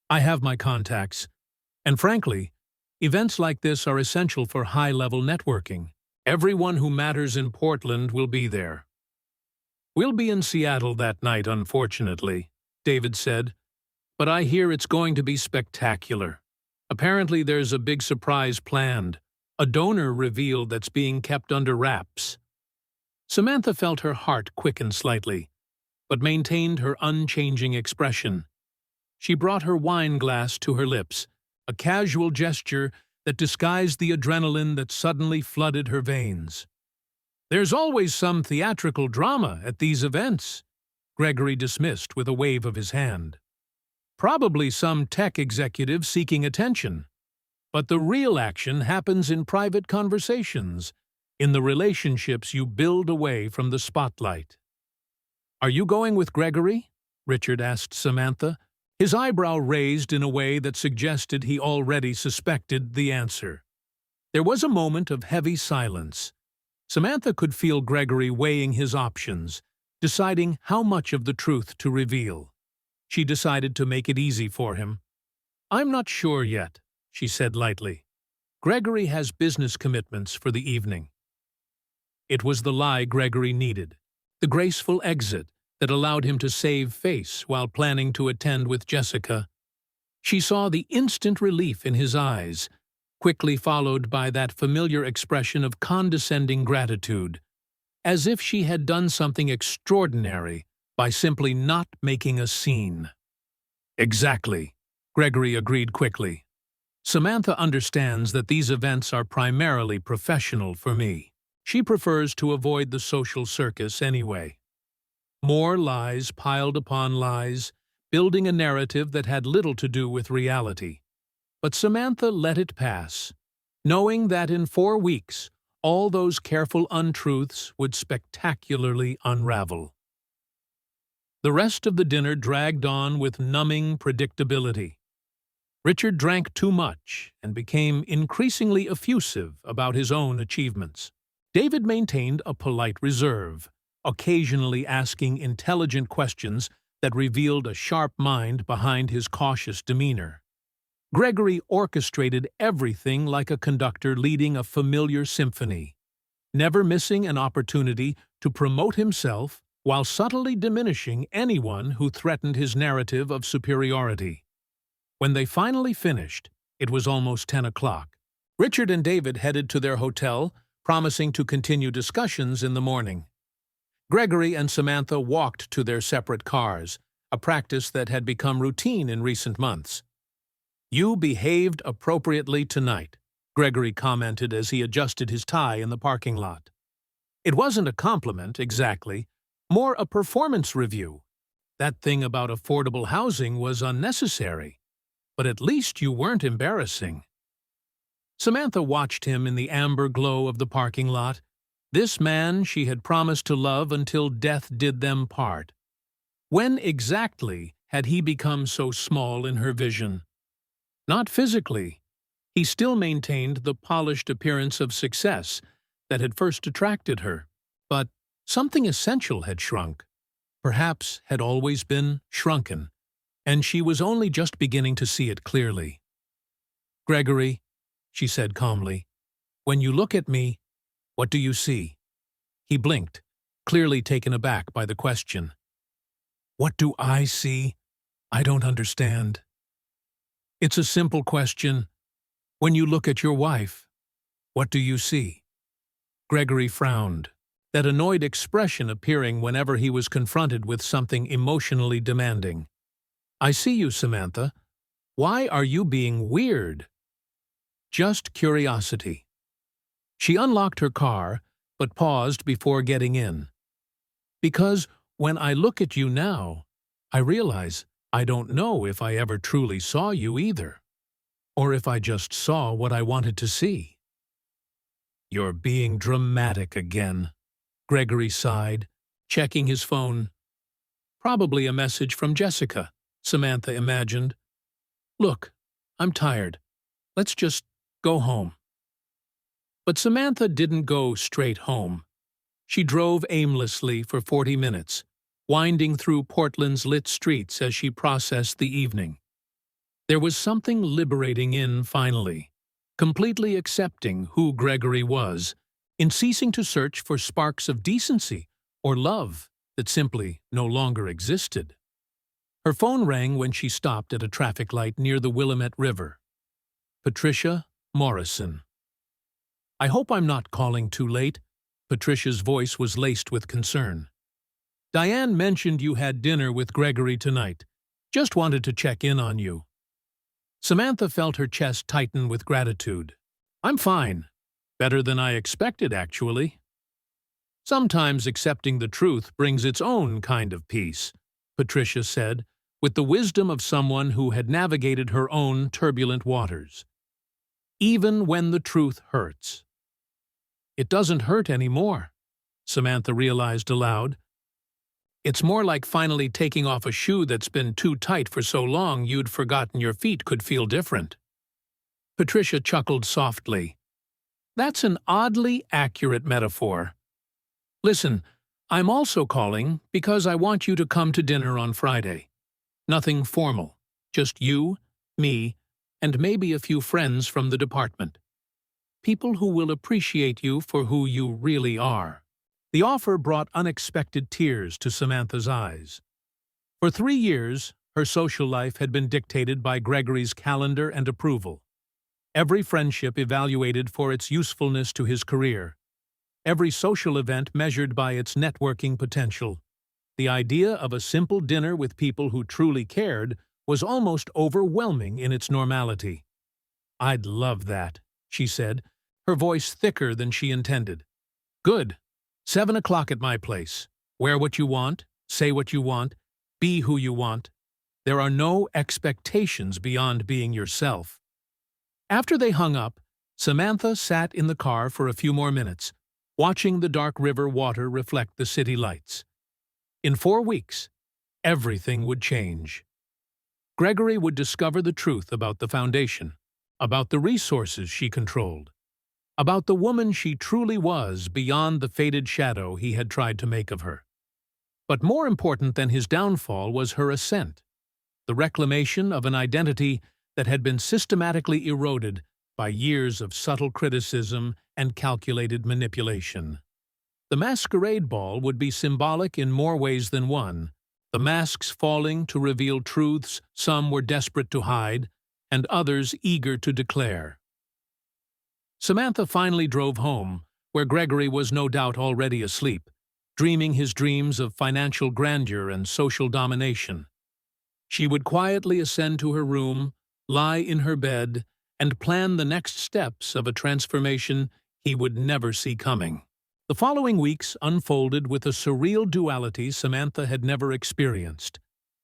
"I have my contacts, and frankly, events like this are essential for high-level networking. Everyone who matters in Portland will be there." "We'll be in Seattle that night, unfortunately," David said, "but I hear it's going to be spectacular. Apparently there's a big surprise planned, a donor reveal that's being kept under wraps." Samantha felt her heart quicken slightly, but maintained her unchanging expression. She brought her wine glass to her lips, a casual gesture that disguised the adrenaline that suddenly flooded her veins. "There's always some theatrical drama at these events," Gregory dismissed with a wave of his hand. "Probably some tech executive seeking attention. But the real action happens in private conversations, in the relationships you build away from the spotlight." "Are you going with Gregory?" Richard asked Samantha, his eyebrow raised in a way that suggested he already suspected the answer. There was a moment of heavy silence. Samantha could feel Gregory weighing his options, deciding how much of the truth to reveal. She decided to make it easy for him. "I'm not sure yet," she said lightly. "Gregory has business commitments for the evening." It was the lie Gregory needed, the graceful exit that allowed him to save face while planning to attend with Jessica. She saw the instant relief in his eyes, quickly followed by that familiar expression of condescending gratitude, as if she had done something extraordinary by simply not making a scene. "Exactly," Gregory agreed quickly. Samantha understands that these events are primarily professional for me. She prefers to avoid the social circus anyway. More lies piled upon lies, building a narrative that had little to do with reality. But Samantha let it pass, knowing that in 4 weeks, all those careful untruths would spectacularly unravel. The rest of the dinner dragged on with numbing predictability. Richard drank too much and became increasingly effusive about his own achievements. David maintained a polite reserve, occasionally asking intelligent questions that revealed a sharp mind behind his cautious demeanor. Gregory orchestrated everything like a conductor leading a familiar symphony, never missing an opportunity to promote himself while subtly diminishing anyone who threatened his narrative of superiority. When they finally finished, it was almost 10 o'clock. Richard and David headed to their hotel, promising to continue discussions in the morning. Gregory and Samantha walked to their separate cars, a practice that had become routine in recent months. "You behaved appropriately tonight," Gregory commented as he adjusted his tie in the parking lot. It wasn't a compliment, exactly, more a performance review. That thing about affordable housing was unnecessary, but at least you weren't embarrassing. Samantha watched him in the amber glow of the parking lot, this man she had promised to love until death did them part. When exactly had he become so small in her vision? Not physically. He still maintained the polished appearance of success that had first attracted her, but something essential had shrunk, perhaps had always been shrunken, and she was only just beginning to see it clearly. "Gregory," she said calmly, "when you look at me, what do you see?" He blinked, clearly taken aback by the question. "What do I see? I don't understand." "It's a simple question. When you look at your wife, what do you see?" Gregory frowned, that annoyed expression appearing whenever he was confronted with something emotionally demanding. "I see you, Samantha. Why are you being weird?" "Just curiosity." She unlocked her car, but paused before getting in. "Because when I look at you now, I realize I don't know if I ever truly saw you either, or if I just saw what I wanted to see." "You're being dramatic again," Gregory sighed, checking his phone. Probably a message from Jessica, Samantha imagined. "Look, I'm tired. Let's just go home." But Samantha didn't go straight home. She drove aimlessly for 40 minutes, winding through Portland's lit streets as she processed the evening. There was something liberating in, finally, completely accepting who Gregory was, in ceasing to search for sparks of decency or love that simply no longer existed. Her phone rang when she stopped at a traffic light near the Willamette River. Patricia Morrison. "I hope I'm not calling too late." Patricia's voice was laced with concern. "Diane mentioned you had dinner with Gregory tonight. Just wanted to check in on you." Samantha felt her chest tighten with gratitude. "I'm fine. Better than I expected, actually." "Sometimes accepting the truth brings its own kind of peace," Patricia said, with the wisdom of someone who had navigated her own turbulent waters. "Even when the truth hurts." "It doesn't hurt anymore," Samantha realized aloud. "It's more like finally taking off a shoe that's been too tight for so long you'd forgotten your feet could feel different." Patricia chuckled softly. "That's an oddly accurate metaphor. Listen, I'm also calling because I want you to come to dinner on Friday. Nothing formal, just you, me, and maybe a few friends from the department. People who will appreciate you for who you really are." The offer brought unexpected tears to Samantha's eyes. For 3 years, her social life had been dictated by Gregory's calendar and approval. Every friendship evaluated for its usefulness to his career. Every social event measured by its networking potential. The idea of a simple dinner with people who truly cared was almost overwhelming in its normality. "I'd love that," she said, her voice thicker than she intended. "Good. 7 o'clock at my place. Wear what you want, say what you want, be who you want. There are no expectations beyond being yourself." After they hung up, Samantha sat in the car for a few more minutes, watching the dark river water reflect the city lights. In 4 weeks, everything would change. Gregory would discover the truth about the foundation, about the resources she controlled, about the woman she truly was beyond the faded shadow he had tried to make of her. But more important than his downfall was her ascent, the reclamation of an identity that had been systematically eroded by years of subtle criticism and calculated manipulation. The masquerade ball would be symbolic in more ways than one, the masks falling to reveal truths some were desperate to hide, and others eager to declare. Samantha finally drove home, where Gregory was no doubt already asleep, dreaming his dreams of financial grandeur and social domination. She would quietly ascend to her room, lie in her bed, and plan the next steps of a transformation he would never see coming. The following weeks unfolded with a surreal duality Samantha had never experienced.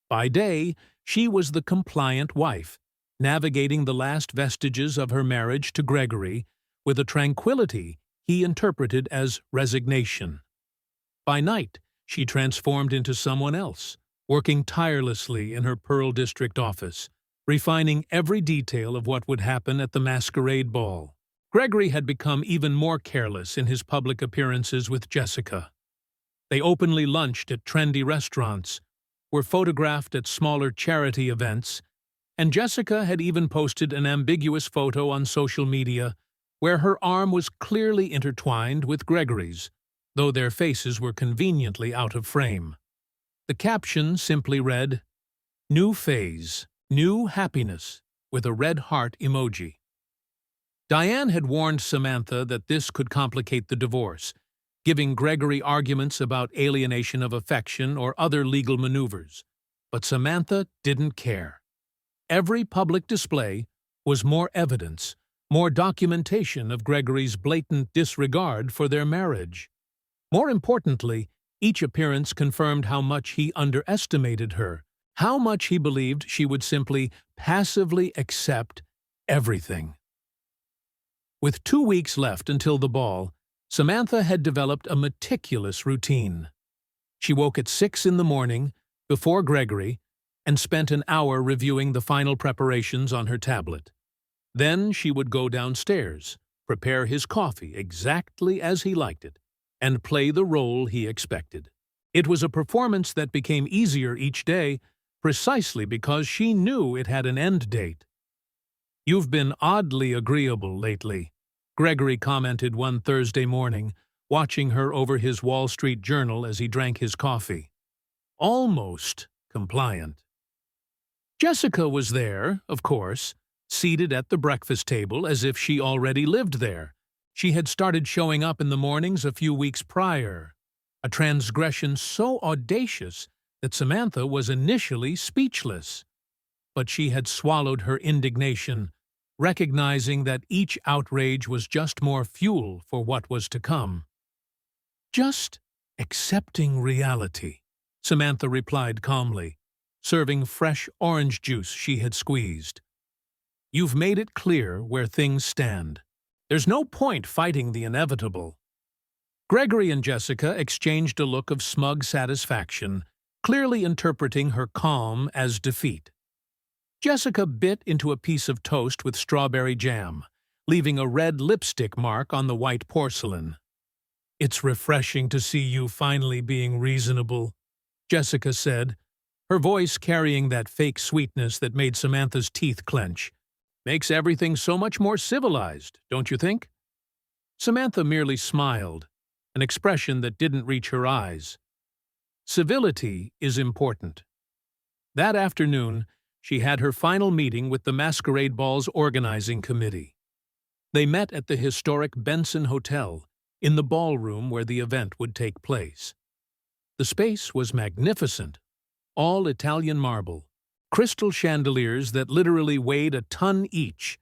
By day, she was the compliant wife, navigating the last vestiges of her marriage to Gregory with a tranquility he interpreted as resignation. By night, she transformed into someone else, working tirelessly in her Pearl District office, refining every detail of what would happen at the masquerade ball. Gregory had become even more careless in his public appearances with Jessica. They openly lunched at trendy restaurants, were photographed at smaller charity events, and Jessica had even posted an ambiguous photo on social media where her arm was clearly intertwined with Gregory's, though their faces were conveniently out of frame. The caption simply read, "New phase, new happiness," with a red heart emoji. Diane had warned Samantha that this could complicate the divorce, giving Gregory arguments about alienation of affection or other legal maneuvers. But Samantha didn't care. Every public display was more evidence, more documentation of Gregory's blatant disregard for their marriage. More importantly, each appearance confirmed how much he underestimated her, how much he believed she would simply passively accept everything. With 2 weeks left until the ball, Samantha had developed a meticulous routine. She woke at 6 in the morning, before Gregory, and spent an hour reviewing the final preparations on her tablet. Then she would go downstairs, prepare his coffee exactly as he liked it, and play the role he expected. It was a performance that became easier each day, precisely because she knew it had an end date. "You've been oddly agreeable lately," Gregory commented one Thursday morning, watching her over his Wall Street Journal as he drank his coffee. "Almost compliant." Jessica was there, of course, seated at the breakfast table as if she already lived there. She had started showing up in the mornings a few weeks prior, a transgression so audacious that Samantha was initially speechless. But she had swallowed her indignation, recognizing that each outrage was just more fuel for what was to come. "Just accepting reality," Samantha replied calmly, serving fresh orange juice she had squeezed. "You've made it clear where things stand. There's no point fighting the inevitable." Gregory and Jessica exchanged a look of smug satisfaction, clearly interpreting her calm as defeat. Jessica bit into a piece of toast with strawberry jam, leaving a red lipstick mark on the white porcelain. "It's refreshing to see you finally being reasonable," Jessica said, her voice carrying that fake sweetness that made Samantha's teeth clench. "Makes everything so much more civilized, don't you think?" Samantha merely smiled, an expression that didn't reach her eyes. Civility is important. That afternoon, she had her final meeting with the Masquerade Ball's organizing committee. They met at the historic Benson Hotel, in the ballroom where the event would take place. The space was magnificent, all Italian marble, crystal chandeliers that literally weighed a ton each,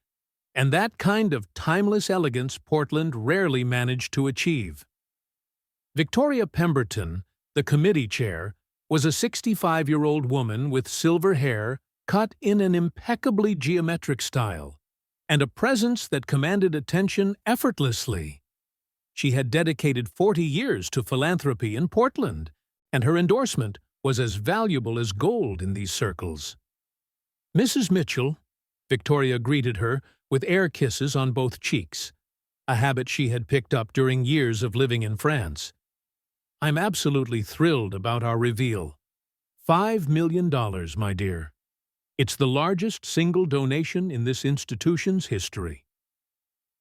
and that kind of timeless elegance Portland rarely managed to achieve. Victoria Pemberton, the committee chair, was a 65-year-old woman with silver hair cut in an impeccably geometric style, and a presence that commanded attention effortlessly. She had dedicated 40 years to philanthropy in Portland, and her endorsement was as valuable as gold in these circles. "Mrs. Mitchell," Victoria greeted her with air kisses on both cheeks, a habit she had picked up during years of living in France. "I'm absolutely thrilled about our reveal. $5 million, my dear. It's the largest single donation in this institution's history."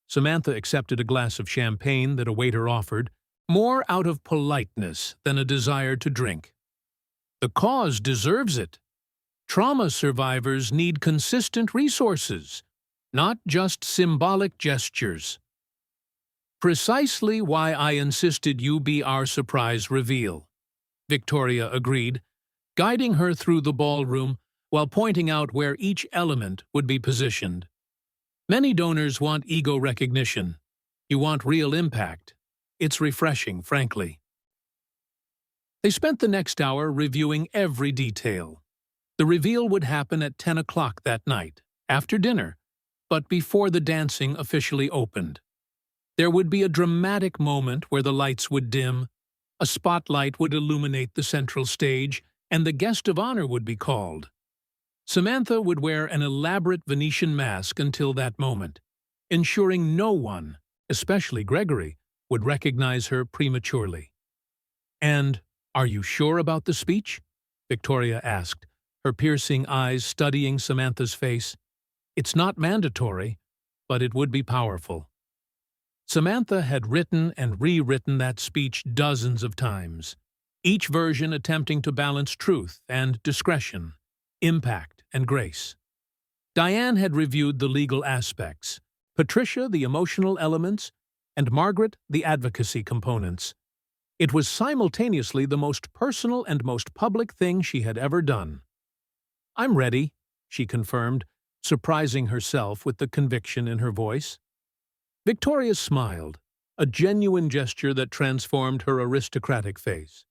Samantha accepted a glass of champagne that a waiter offered, more out of politeness than a desire to drink. "The cause deserves it. Trauma survivors need consistent resources, not just symbolic gestures. Precisely why I insisted you be our surprise reveal," Victoria agreed, guiding her through the ballroom while pointing out where each element would be positioned. "Many donors want ego recognition. You want real impact. It's refreshing, frankly." They spent the next hour reviewing every detail. The reveal would happen at 10 o'clock that night, after dinner, but before the dancing officially opened. There would be a dramatic moment where the lights would dim, a spotlight would illuminate the central stage, and the guest of honor would be called. Samantha would wear an elaborate Venetian mask until that moment, ensuring no one, especially Gregory, would recognize her prematurely. "And are you sure about the speech?" Victoria asked, her piercing eyes studying Samantha's face. "It's not mandatory, but it would be powerful." Samantha had written and rewritten that speech dozens of times, each version attempting to balance truth and discretion, impact and grace. Diane had reviewed the legal aspects, Patricia the emotional elements, and Margaret the advocacy components. It was simultaneously the most personal and most public thing she had ever done. "I'm ready," she confirmed, surprising herself with the conviction in her voice. Victoria smiled, a genuine gesture that transformed her aristocratic face.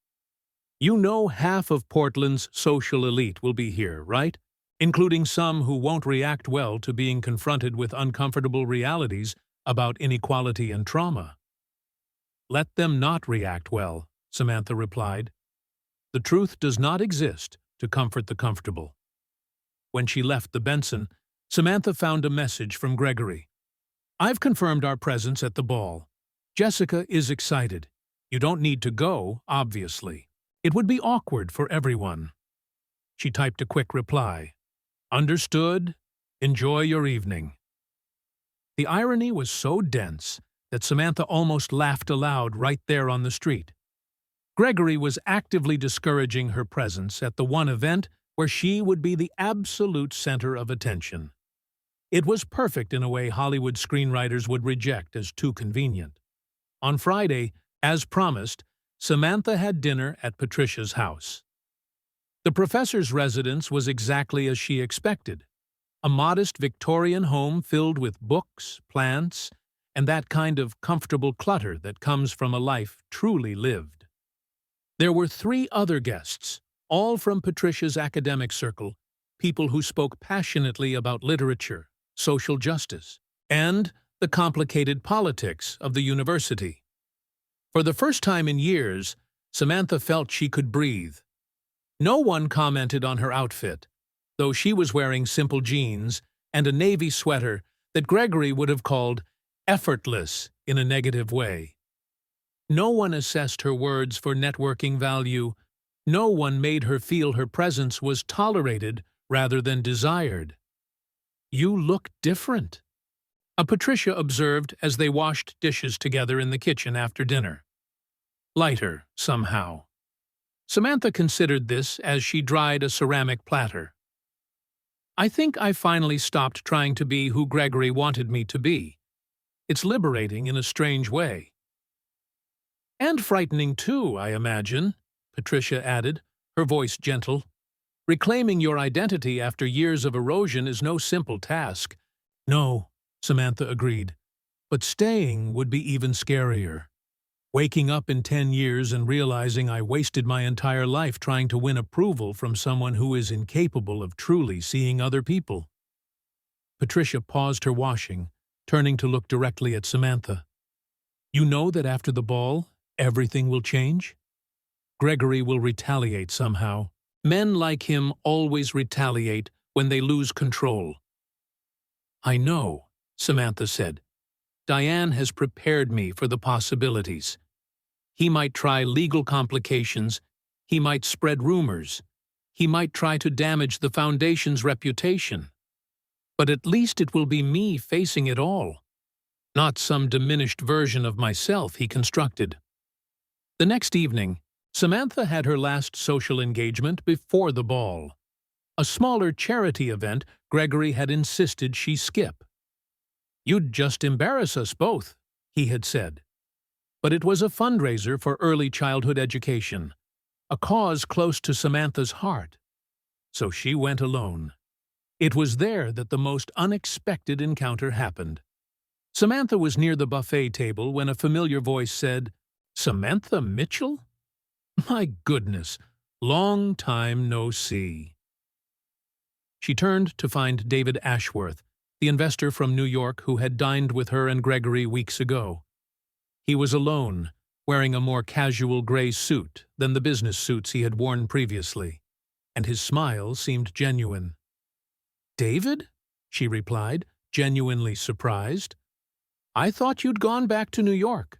"You know half of Portland's social elite will be here, right? Including some who won't react well to being confronted with uncomfortable realities about inequality and trauma." "Let them not react well," Samantha replied. "The truth does not exist to comfort the comfortable." When she left the Benson, Samantha found a message from Gregory. "I've confirmed our presence at the ball. Jessica is excited. You don't need to go, obviously. It would be awkward for everyone." She typed a quick reply. "Understood. Enjoy your evening." The irony was so dense that Samantha almost laughed aloud right there on the street. Gregory was actively discouraging her presence at the one event where she would be the absolute center of attention. It was perfect in a way Hollywood screenwriters would reject as too convenient. On Friday, as promised, Samantha had dinner at Patricia's house. The professor's residence was exactly as she expected, a modest Victorian home filled with books, plants, and that kind of comfortable clutter that comes from a life truly lived. There were 3 other guests, all from Patricia's academic circle, people who spoke passionately about literature, social justice, and the complicated politics of the university. For the first time in years, Samantha felt she could breathe. No one commented on her outfit, though she was wearing simple jeans and a navy sweater that Gregory would have called effortless in a negative way. No one assessed her words for networking value. No one made her feel her presence was tolerated rather than desired. "You look different," Patricia observed as they washed dishes together in the kitchen after dinner. "Lighter, somehow." Samantha considered this as she dried a ceramic platter. "I think I finally stopped trying to be who Gregory wanted me to be. It's liberating in a strange way." "And frightening too, I imagine," Patricia added, her voice gentle. "Reclaiming your identity after years of erosion is no simple task." "No," Samantha agreed. But staying would be even scarier. Waking up in 10 years and realizing I wasted my entire life trying to win approval from someone who is incapable of truly seeing other people. Patricia paused her washing, turning to look directly at Samantha. You know that after the ball, everything will change? Gregory will retaliate somehow. Men like him always retaliate when they lose control. I know, Samantha said. Diane has prepared me for the possibilities. He might try legal complications. He might spread rumors. He might try to damage the foundation's reputation. But at least it will be me facing it all, not some diminished version of myself he constructed. The next evening, Samantha had her last social engagement before the ball. A smaller charity event Gregory had insisted she skip. You'd just embarrass us both, he had said. But it was a fundraiser for early childhood education, a cause close to Samantha's heart. So she went alone. It was there that the most unexpected encounter happened. Samantha was near the buffet table when a familiar voice said, Samantha Mitchell? My goodness, long time no see. She turned to find David Ashworth, the investor from New York who had dined with her and Gregory weeks ago. He was alone, wearing a more casual gray suit than the business suits he had worn previously, and his smile seemed genuine. David? She replied, genuinely surprised. I thought you'd gone back to New York.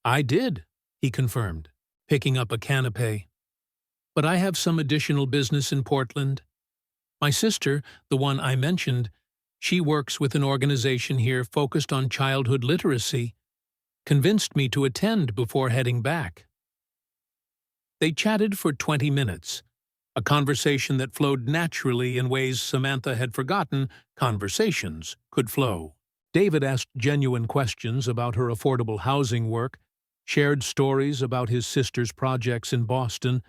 I did, he confirmed, picking up a canapé. But I have some additional business in Portland. My sister, the one I mentioned, she works with an organization here focused on childhood literacy, convinced me to attend before heading back. They chatted for 20 minutes, a conversation that flowed naturally in ways Samantha had forgotten conversations could flow. David asked genuine questions about her affordable housing work, shared stories about his sister's projects in Boston,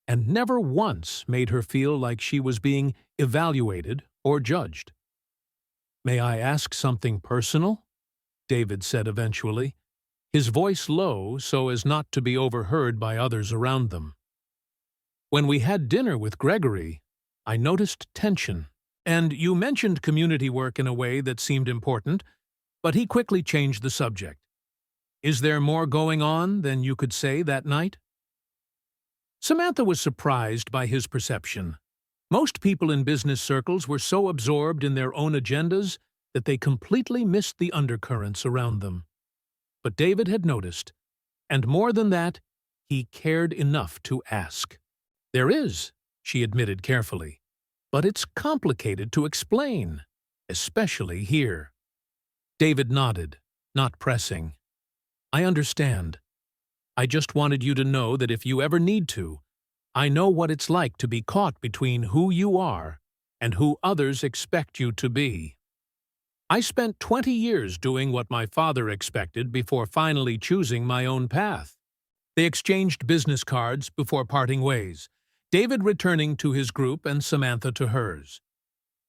and never once made her feel like she was being evaluated or judged. May I ask something personal? David said eventually, his voice low so as not to be overheard by others around them. When we had dinner with Gregory, I noticed tension, and you mentioned community work in a way that seemed important, but he quickly changed the subject. Is there more going on than you could say that night? Samantha was surprised by his perception. Most people in business circles were so absorbed in their own agendas that they completely missed the undercurrents around them. But David had noticed, and more than that, he cared enough to ask. There is, she admitted carefully, but it's complicated to explain, especially here. David nodded, not pressing. I understand. I just wanted you to know that if you ever need to, I know what it's like to be caught between who you are and who others expect you to be. I spent 20 years doing what my father expected before finally choosing my own path. They exchanged business cards before parting ways, David returning to his group and Samantha to hers.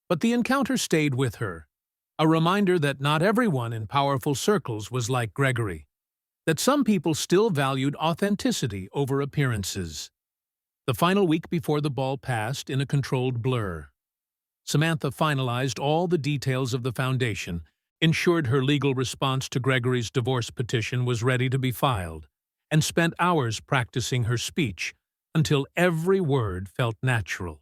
But the encounter stayed with her, a reminder that not everyone in powerful circles was like Gregory, that some people still valued authenticity over appearances. The final week before the ball passed in a controlled blur. Samantha finalized all the details of the foundation, ensured her legal response to Gregory's divorce petition was ready to be filed, and spent hours practicing her speech until every word felt natural.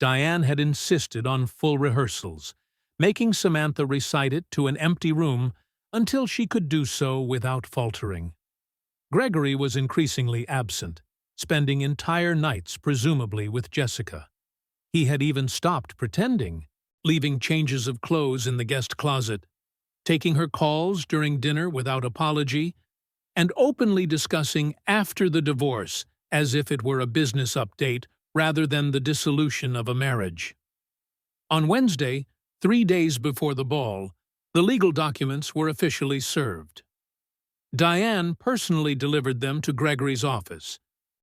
Diane had insisted on full rehearsals, making Samantha recite it to an empty room until she could do so without faltering. Gregory was increasingly absent, spending entire nights presumably with Jessica. He had even stopped pretending, leaving changes of clothes in the guest closet, taking her calls during dinner without apology, and openly discussing after the divorce as if it were a business update rather than the dissolution of a marriage. On Wednesday, 3 days before the ball, the legal documents were officially served. Diane personally delivered them to Gregory's office,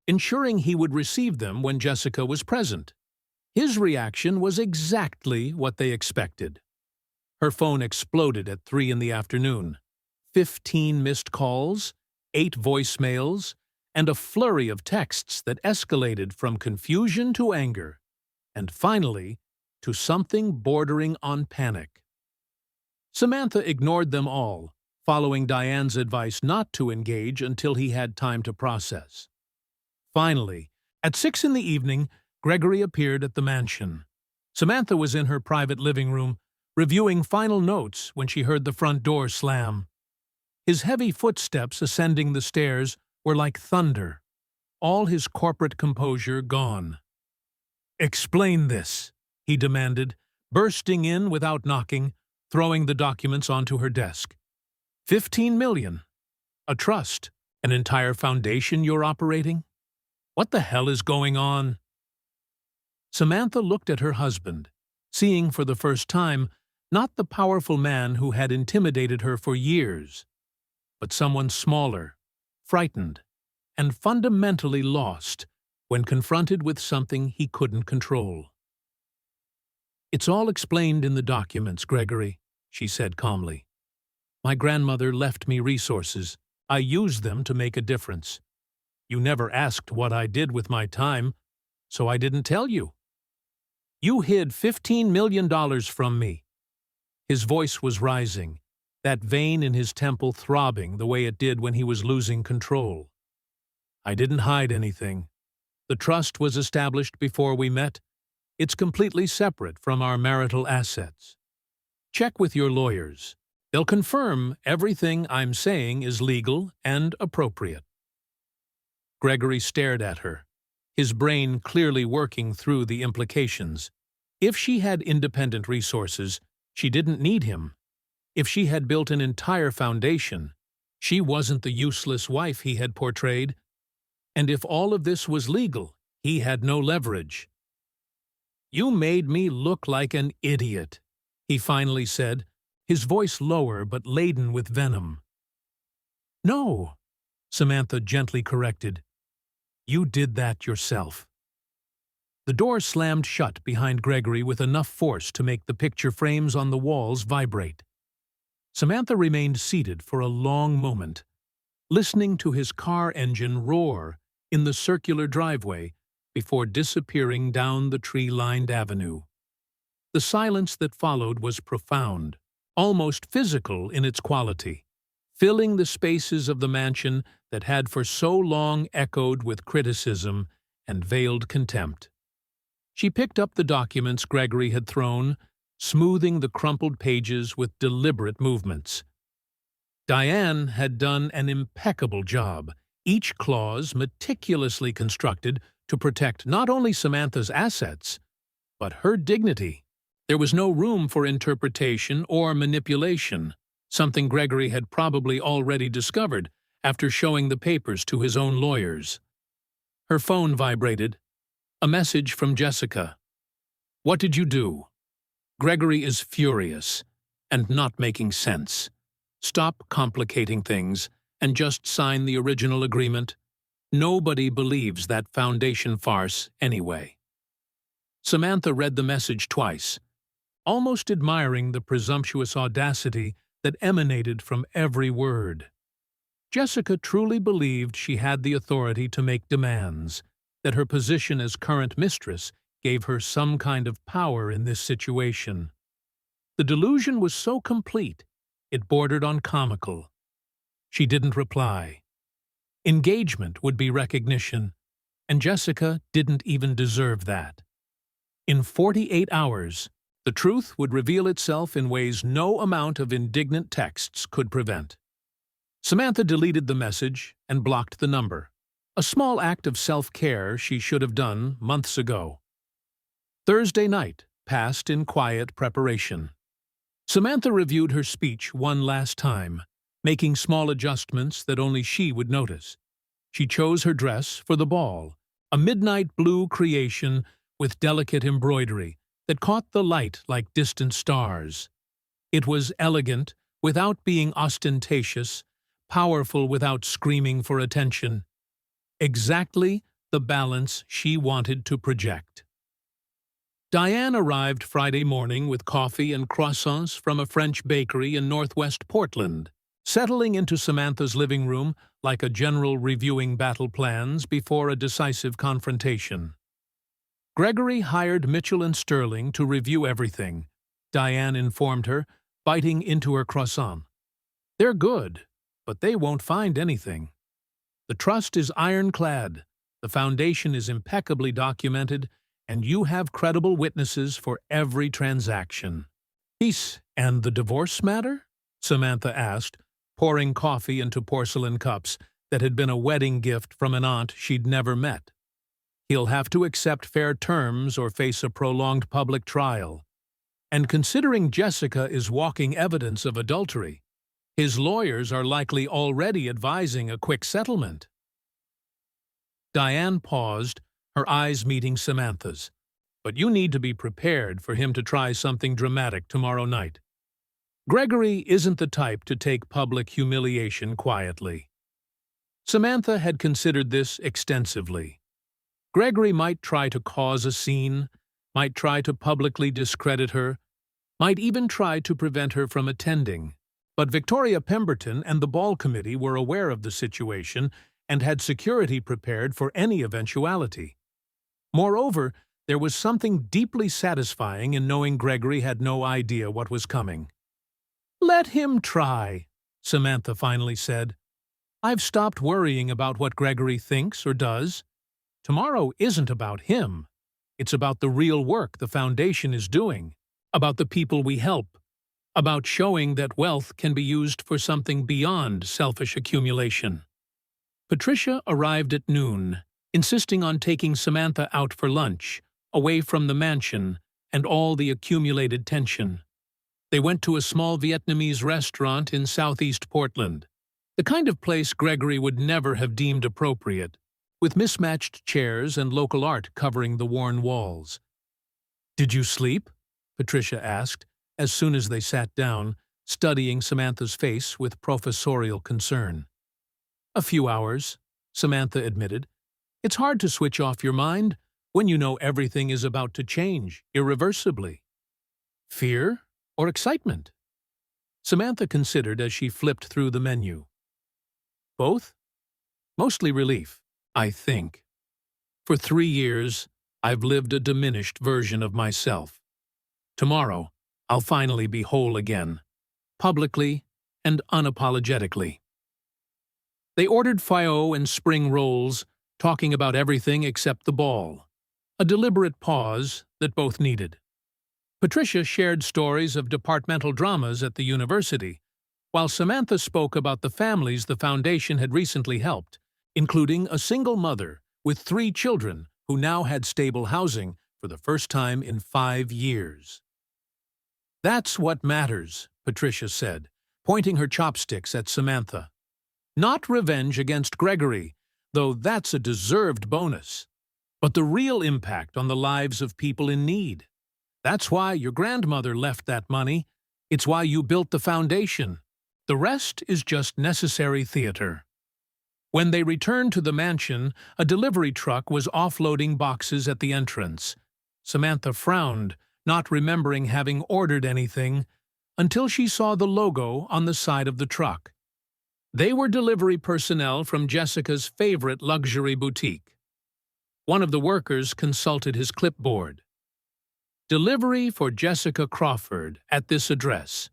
ensuring he would receive them when Jessica was present. His reaction was exactly what they expected. Her phone exploded at 3 in the afternoon. 15 missed calls, 8 voicemails, and a flurry of texts that escalated from confusion to anger, and finally, to something bordering on panic. Samantha ignored them all, following Diane's advice not to engage until he had time to process. Finally, at 6 in the evening, Gregory appeared at the mansion. Samantha was in her private living room, reviewing final notes when she heard the front door slam. His heavy footsteps ascending the stairs were like thunder, all his corporate composure gone. "Explain this," he demanded, bursting in without knocking, throwing the documents onto her desk. 15 million? A trust? An entire foundation you're operating? What the hell is going on? Samantha looked at her husband, seeing for the first time not the powerful man who had intimidated her for years, but someone smaller, frightened, and fundamentally lost when confronted with something he couldn't control. "It's all explained in the documents, Gregory," she said calmly. "My grandmother left me resources. I used them to make a difference. You never asked what I did with my time, so I didn't tell you. You hid $15 million from me." His voice was rising, that vein in his temple throbbing the way it did when he was losing control. "I didn't hide anything. The trust was established before we met. It's completely separate from our marital assets. Check with your lawyers. They'll confirm everything I'm saying is legal and appropriate." Gregory stared at her, his brain clearly working through the implications. If she had independent resources, she didn't need him. If she had built an entire foundation, she wasn't the useless wife he had portrayed. And if all of this was legal, he had no leverage. "You made me look like an idiot," he finally said, his voice lower but laden with venom. "No," Samantha gently corrected. "You did that yourself." The door slammed shut behind Gregory with enough force to make the picture frames on the walls vibrate. Samantha remained seated for a long moment, listening to his car engine roar in the circular driveway before disappearing down the tree-lined avenue. The silence that followed was profound, almost physical in its quality, filling the spaces of the mansion that had for so long echoed with criticism and veiled contempt. She picked up the documents Gregory had thrown, smoothing the crumpled pages with deliberate movements. Diane had done an impeccable job, each clause meticulously constructed to protect not only Samantha's assets, but her dignity. There was no room for interpretation or manipulation, something Gregory had probably already discovered after showing the papers to his own lawyers. Her phone vibrated. A message from Jessica. "What did you do? Gregory is furious and not making sense. Stop complicating things and just sign the original agreement. Nobody believes that foundation farce anyway." Samantha read the message twice, almost admiring the presumptuous audacity that emanated from every word. Jessica truly believed she had the authority to make demands, that her position as current mistress gave her some kind of power in this situation. The delusion was so complete, it bordered on comical. She didn't reply. Engagement would be recognition, and Jessica didn't even deserve that. In 48 hours, the truth would reveal itself in ways no amount of indignant texts could prevent. Samantha deleted the message and blocked the number, a small act of self-care she should have done months ago. Thursday night passed in quiet preparation. Samantha reviewed her speech one last time, making small adjustments that only she would notice. She chose her dress for the ball, a midnight blue creation with delicate embroidery that caught the light like distant stars. It was elegant without being ostentatious, powerful without screaming for attention. Exactly the balance she wanted to project. Diane arrived Friday morning with coffee and croissants from a French bakery in northwest Portland, settling into Samantha's living room like a general reviewing battle plans before a decisive confrontation. Gregory hired Mitchell and Sterling to review everything, Diane informed her, biting into her croissant. They're good, but they won't find anything. The trust is ironclad, the foundation is impeccably documented, and you have credible witnesses for every transaction. Peace and the divorce matter? Samantha asked, pouring coffee into porcelain cups that had been a wedding gift from an aunt she'd never met. He'll have to accept fair terms or face a prolonged public trial. And considering Jessica is walking evidence of adultery, his lawyers are likely already advising a quick settlement. Diane paused, her eyes meeting Samantha's. But you need to be prepared for him to try something dramatic tomorrow night. Gregory isn't the type to take public humiliation quietly. Samantha had considered this extensively. Gregory might try to cause a scene, might try to publicly discredit her, might even try to prevent her from attending. But Victoria Pemberton and the ball committee were aware of the situation and had security prepared for any eventuality. Moreover, there was something deeply satisfying in knowing Gregory had no idea what was coming. "Let him try," Samantha finally said. "I've stopped worrying about what Gregory thinks or does. Tomorrow isn't about him. It's about the real work the foundation is doing, about the people we help, about showing that wealth can be used for something beyond selfish accumulation." Patricia arrived at noon, insisting on taking Samantha out for lunch, away from the mansion and all the accumulated tension. They went to a small Vietnamese restaurant in southeast Portland, the kind of place Gregory would never have deemed appropriate, with mismatched chairs and local art covering the worn walls. "Did you sleep?" Patricia asked, as soon as they sat down, studying Samantha's face with professorial concern. "A few hours," Samantha admitted. "It's hard to switch off your mind when you know everything is about to change irreversibly." "Fear or excitement?" Samantha considered as she flipped through the menu. "Both? Mostly relief, I think. For 3 years, I've lived a diminished version of myself. Tomorrow, I'll finally be whole again, publicly and unapologetically." They ordered pho and spring rolls, talking about everything except the ball, a deliberate pause that both needed. Patricia shared stories of departmental dramas at the university, while Samantha spoke about the families the foundation had recently helped, including a single mother with 3 children who now had stable housing for the first time in 5 years. "That's what matters," Patricia said, pointing her chopsticks at Samantha. "Not revenge against Gregory, though that's a deserved bonus, but the real impact on the lives of people in need. That's why your grandmother left that money. It's why you built the foundation. The rest is just necessary theater." When they returned to the mansion, a delivery truck was offloading boxes at the entrance. Samantha frowned, not remembering having ordered anything, until she saw the logo on the side of the truck. They were delivery personnel from Jessica's favorite luxury boutique. One of the workers consulted his clipboard. "Delivery for Jessica Crawford at this address."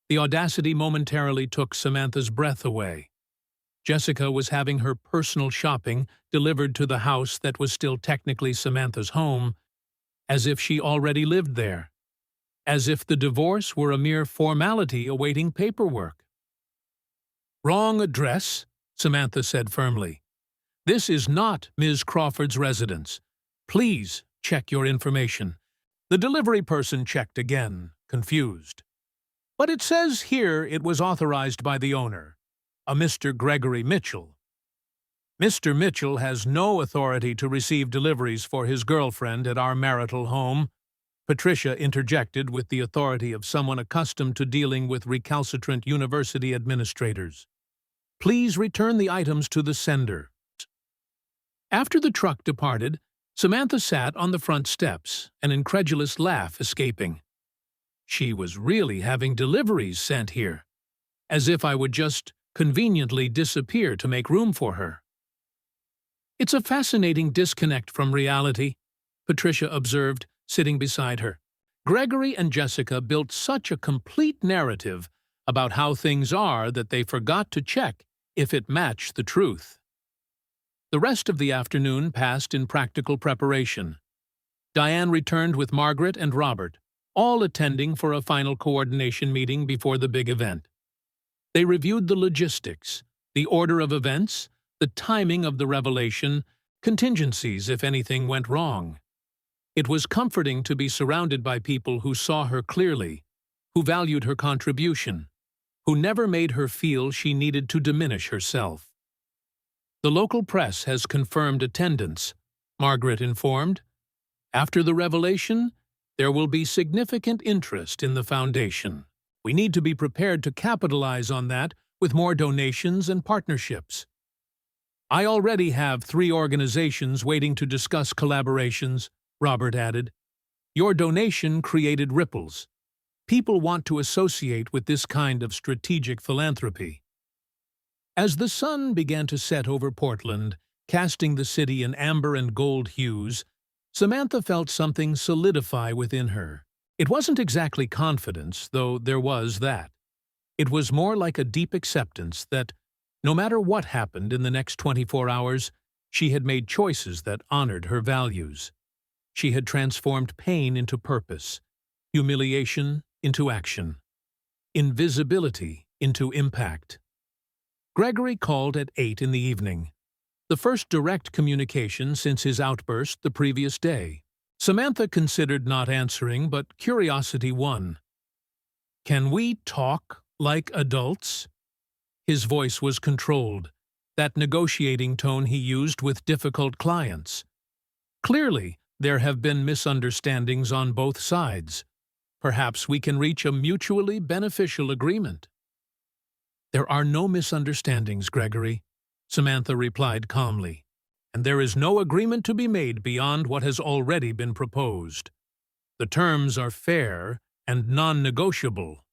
The audacity momentarily took Samantha's breath away. Jessica was having her personal shopping delivered to the house that was still technically Samantha's home, as if she already lived there, as if the divorce were a mere formality awaiting paperwork. "Wrong address," Samantha said firmly. "This is not Ms. Crawford's residence. Please check your information." The delivery person checked again, confused. "But it says here it was authorized by the owner, a Mr. Gregory Mitchell." "Mr. Mitchell has no authority to receive deliveries for his girlfriend at our marital home," Patricia interjected with the authority of someone accustomed to dealing with recalcitrant university administrators. "Please return the items to the sender." After the truck departed, Samantha sat on the front steps, an incredulous laugh escaping. She was really having deliveries sent here, as if I would just conveniently disappear to make room for her. It's a fascinating disconnect from reality, Patricia observed, sitting beside her. Gregory and Jessica built such a complete narrative about how things are that they forgot to check if it matched the truth. The rest of the afternoon passed in practical preparation. Diane returned with Margaret and Robert, all attending for a final coordination meeting before the big event. They reviewed the logistics, the order of events, the timing of the revelation, contingencies if anything went wrong. It was comforting to be surrounded by people who saw her clearly, who valued her contribution, who never made her feel she needed to diminish herself. The local press has confirmed attendance, Margaret informed. After the revelation, there will be significant interest in the foundation. We need to be prepared to capitalize on that with more donations and partnerships. I already have 3 organizations waiting to discuss collaborations, Robert added. Your donation created ripples. People want to associate with this kind of strategic philanthropy. As the sun began to set over Portland, casting the city in amber and gold hues, Samantha felt something solidify within her. It wasn't exactly confidence, though there was that. It was more like a deep acceptance that, no matter what happened in the next 24 hours, she had made choices that honored her values. She had transformed pain into purpose, humiliation into action, invisibility into impact. Gregory called at 8 in the evening, the first direct communication since his outburst the previous day. Samantha considered not answering, but curiosity won. "Can we talk like adults?" His voice was controlled, that negotiating tone he used with difficult clients. Clearly, there have been misunderstandings on both sides. Perhaps we can reach a mutually beneficial agreement. "There are no misunderstandings, Gregory," Samantha replied calmly, "and there is no agreement to be made beyond what has already been proposed. The terms are fair and non-negotiable."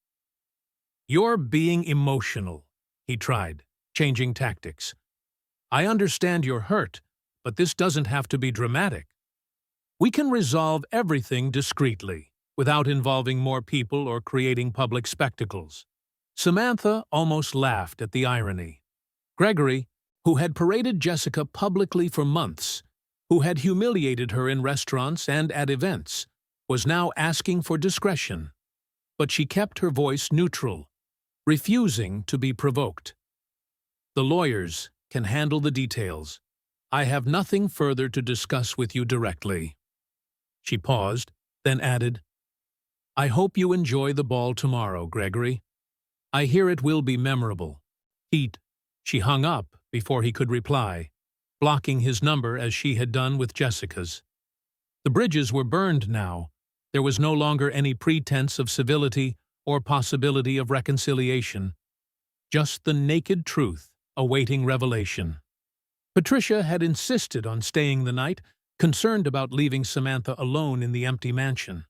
"You're being emotional," he tried, changing tactics. "I understand you're hurt, but this doesn't have to be dramatic. We can resolve everything discreetly, without involving more people or creating public spectacles." Samantha almost laughed at the irony. Gregory, who had paraded Jessica publicly for months, who had humiliated her in restaurants and at events, was now asking for discretion. But she kept her voice neutral, refusing to be provoked. "The lawyers can handle the details. I have nothing further to discuss with you directly." She paused, then added, "I hope you enjoy the ball tomorrow, Gregory. I hear it will be memorable." She hung up before he could reply, blocking his number as she had done with Jessica's. The bridges were burned now. There was no longer any pretense of civility or possibility of reconciliation. Just the naked truth awaiting revelation. Patricia had insisted on staying the night, concerned about leaving Samantha alone in the empty mansion.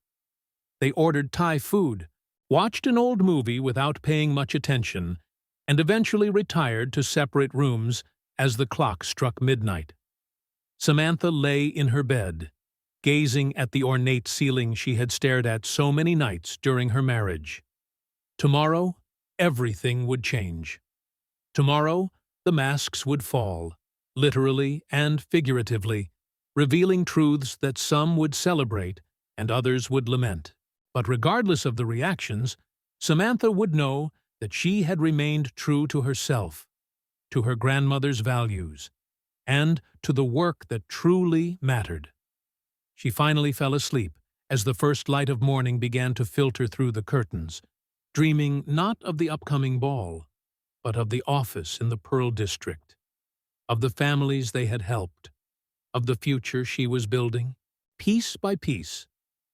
They ordered Thai food, watched an old movie without paying much attention, and eventually retired to separate rooms as the clock struck midnight. Samantha lay in her bed, gazing at the ornate ceiling she had stared at so many nights during her marriage. Tomorrow, everything would change. Tomorrow, the masks would fall, literally and figuratively, revealing truths that some would celebrate and others would lament. But regardless of the reactions, Samantha would know that she had remained true to herself, to her grandmother's values, and to the work that truly mattered. She finally fell asleep as the first light of morning began to filter through the curtains, dreaming not of the upcoming ball, but of the office in the Pearl District, of the families they had helped, of the future she was building, piece by piece,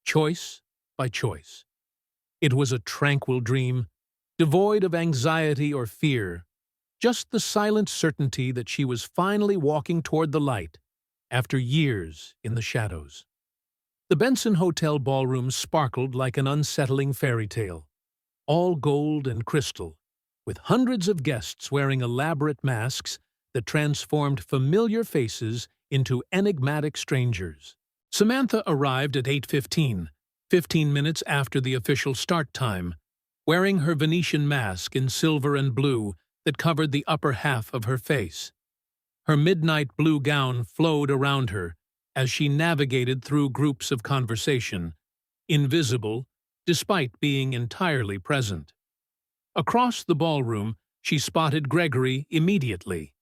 choice by choice. It was a tranquil dream, devoid of anxiety or fear, just the silent certainty that she was finally walking toward the light, after years in the shadows. The Benson Hotel ballroom sparkled like an unsettling fairy tale, all gold and crystal, with hundreds of guests wearing elaborate masks that transformed familiar faces into enigmatic strangers. Samantha arrived at 8:15, 15 minutes after the official start time, wearing her Venetian mask in silver and blue that covered the upper half of her face. Her midnight blue gown flowed around her as she navigated through groups of conversation, invisible despite being entirely present. Across the ballroom, she spotted Gregory immediately.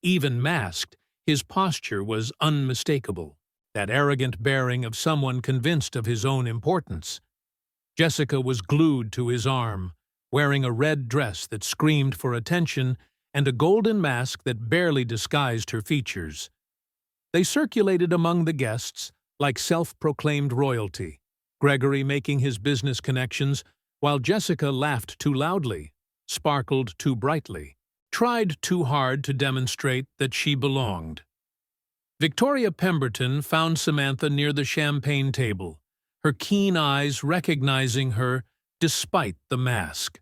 Even masked, his posture was unmistakable, that arrogant bearing of someone convinced of his own importance. Jessica was glued to his arm, wearing a red dress that screamed for attention and a golden mask that barely disguised her features. They circulated among the guests like self-proclaimed royalty, Gregory making his business connections while Jessica laughed too loudly, sparkled too brightly, tried too hard to demonstrate that she belonged. Victoria Pemberton found Samantha near the champagne table, her keen eyes recognizing her despite the mask.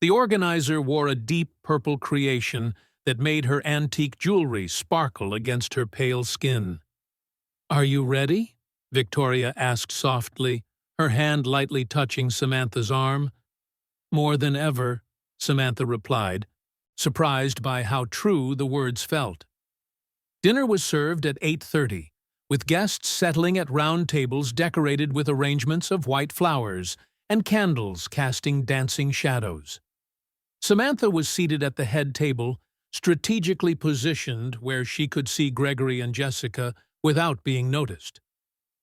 The organizer wore a deep purple creation that made her antique jewelry sparkle against her pale skin. "Are you ready?" Victoria asked softly, her hand lightly touching Samantha's arm. "More than ever," Samantha replied, surprised by how true the words felt. Dinner was served at 8:30, with guests settling at round tables decorated with arrangements of white flowers and candles casting dancing shadows. Samantha was seated at the head table, strategically positioned where she could see Gregory and Jessica without being noticed.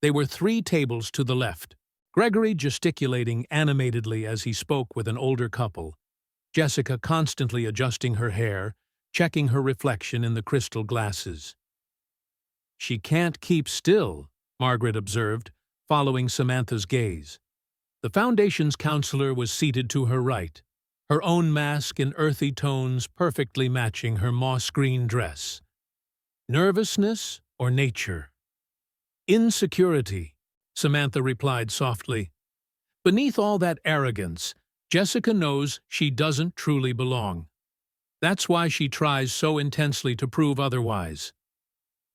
They were 3 tables to the left, Gregory gesticulating animatedly as he spoke with an older couple, Jessica constantly adjusting her hair, checking her reflection in the crystal glasses. "She can't keep still," Margaret observed, following Samantha's gaze. The Foundation's counselor was seated to her right, her own mask in earthy tones perfectly matching her moss-green dress. "Nervousness or nature?" "Insecurity," Samantha replied softly. "Beneath all that arrogance, Jessica knows she doesn't truly belong. That's why she tries so intensely to prove otherwise."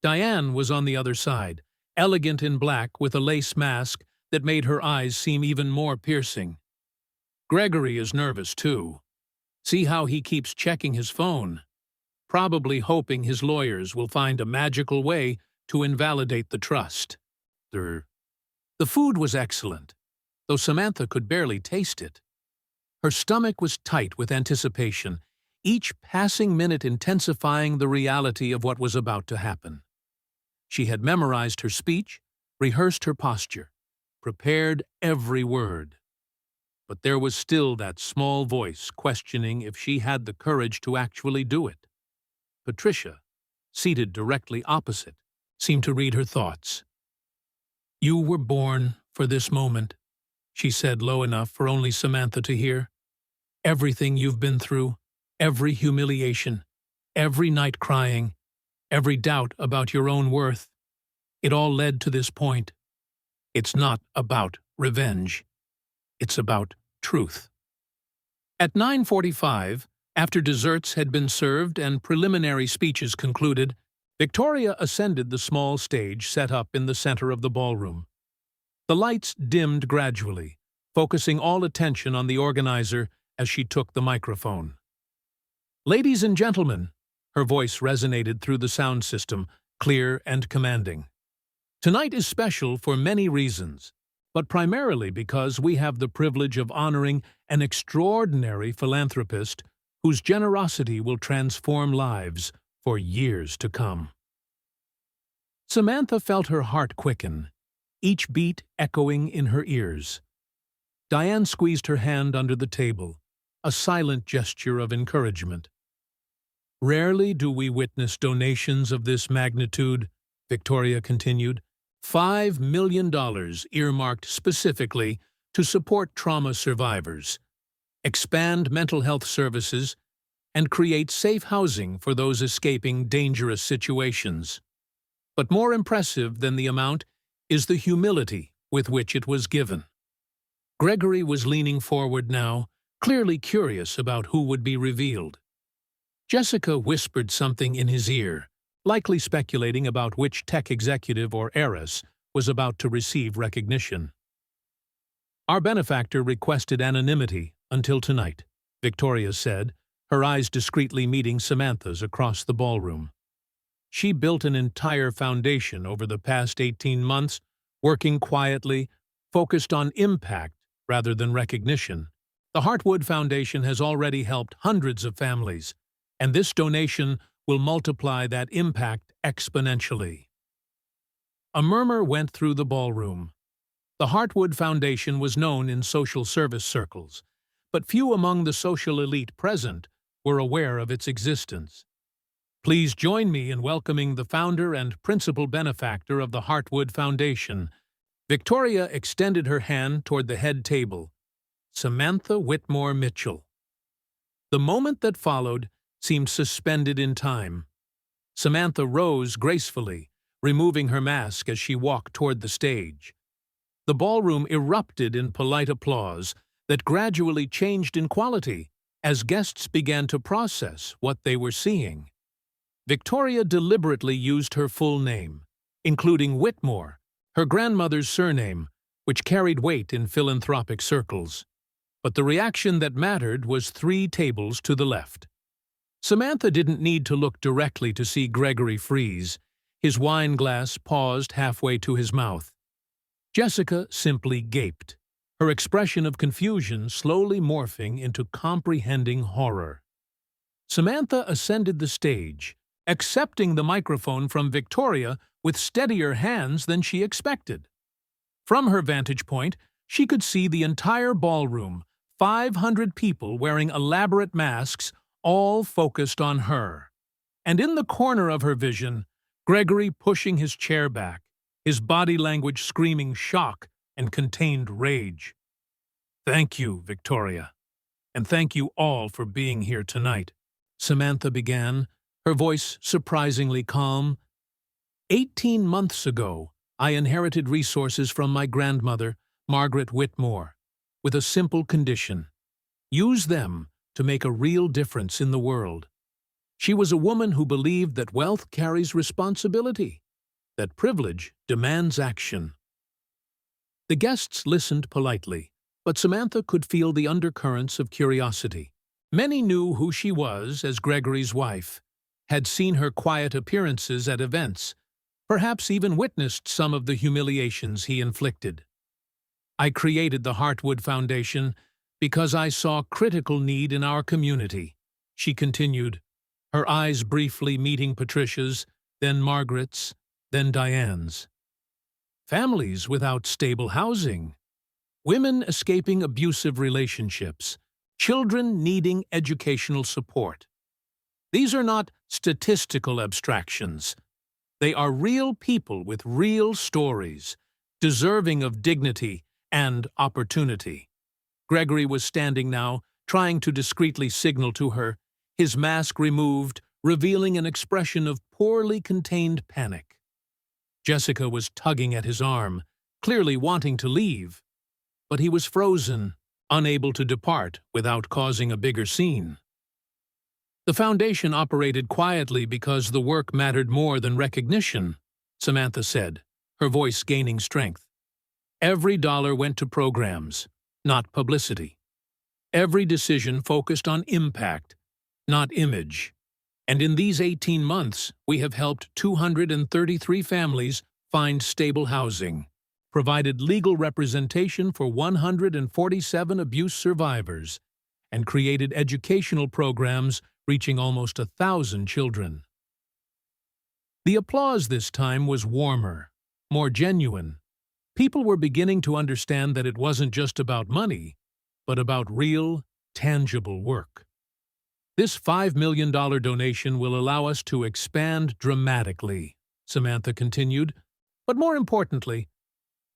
Diane was on the other side, elegant in black with a lace mask that made her eyes seem even more piercing. "Gregory is nervous, too. See how he keeps checking his phone, probably hoping his lawyers will find a magical way to invalidate the trust." The food was excellent, though Samantha could barely taste it. Her stomach was tight with anticipation, each passing minute intensifying the reality of what was about to happen. She had memorized her speech, rehearsed her posture, prepared every word. But there was still that small voice questioning if she had the courage to actually do it. Patricia, seated directly opposite, seemed to read her thoughts. "You were born for this moment," she said low enough for only Samantha to hear. "Everything you've been through, every humiliation, every night crying, every doubt about your own worth, it all led to this point. It's not about revenge. It's about truth." At 9:45, after desserts had been served and preliminary speeches concluded, Victoria ascended the small stage set up in the center of the ballroom. The lights dimmed gradually, focusing all attention on the organizer as she took the microphone. "Ladies and gentlemen," her voice resonated through the sound system, clear and commanding. "Tonight is special for many reasons, but primarily because we have the privilege of honoring an extraordinary philanthropist whose generosity will transform lives for years to come." Samantha felt her heart quicken, each beat echoing in her ears. Diane squeezed her hand under the table, a silent gesture of encouragement. "Rarely do we witness donations of this magnitude," Victoria continued. $5 million earmarked specifically to support trauma survivors, expand mental health services, and create safe housing for those escaping dangerous situations. But more impressive than the amount is the humility with which it was given. Gregory was leaning forward now, clearly curious about who would be revealed. Jessica whispered something in his ear, likely speculating about which tech executive or heiress was about to receive recognition. "Our benefactor requested anonymity until tonight," Victoria said, her eyes discreetly meeting Samantha's across the ballroom. She built an entire foundation over the past 18 months, working quietly, focused on impact rather than recognition. The Heartwood Foundation has already helped hundreds of families, and this donation will multiply that impact exponentially. A murmur went through the ballroom. The Heartwood Foundation was known in social service circles, but few among the social elite present were aware of its existence. Please join me in welcoming the founder and principal benefactor of the Heartwood Foundation. Victoria extended her hand toward the head table, Samantha Whitmore Mitchell. The moment that followed seemed suspended in time. Samantha rose gracefully, removing her mask as she walked toward the stage. The ballroom erupted in polite applause that gradually changed in quality as guests began to process what they were seeing. Victoria deliberately used her full name, including Whitmore, her grandmother's surname, which carried weight in philanthropic circles. But the reaction that mattered was 3 tables to the left. Samantha didn't need to look directly to see Gregory freeze. His wine glass paused halfway to his mouth. Jessica simply gaped, her expression of confusion slowly morphing into comprehending horror. Samantha ascended the stage, accepting the microphone from Victoria with steadier hands than she expected. From her vantage point, she could see the entire ballroom, 500 people wearing elaborate masks, all focused on her. And in the corner of her vision, Gregory pushing his chair back, his body language screaming shock and contained rage. "Thank you, Victoria, and thank you all for being here tonight," Samantha began, her voice surprisingly calm. 18 months ago, I inherited resources from my grandmother, Margaret Whitmore, with a simple condition: use them to make a real difference in the world. She was a woman who believed that wealth carries responsibility, that privilege demands action. The guests listened politely, but Samantha could feel the undercurrents of curiosity. Many knew who she was as Gregory's wife, had seen her quiet appearances at events, perhaps even witnessed some of the humiliations he inflicted. "I created the Heartwood Foundation because I saw critical need in our community," she continued, her eyes briefly meeting Patricia's, then Margaret's, then Diane's. Families without stable housing, women escaping abusive relationships, children needing educational support. These are not statistical abstractions. They are real people with real stories, deserving of dignity and opportunity. Gregory was standing now, trying to discreetly signal to her, his mask removed, revealing an expression of poorly contained panic. Jessica was tugging at his arm, clearly wanting to leave, but he was frozen, unable to depart without causing a bigger scene. "The foundation operated quietly because the work mattered more than recognition," Samantha said, her voice gaining strength. "Every dollar went to programs, not publicity. Every decision focused on impact, not image. And in these 18 months, we have helped 233 families find stable housing, provided legal representation for 147 abuse survivors, and created educational programs reaching almost 1,000 children." The applause this time was warmer, more genuine. People were beginning to understand that it wasn't just about money, but about real, tangible work. "This $5 million donation will allow us to expand dramatically," Samantha continued. "But more importantly,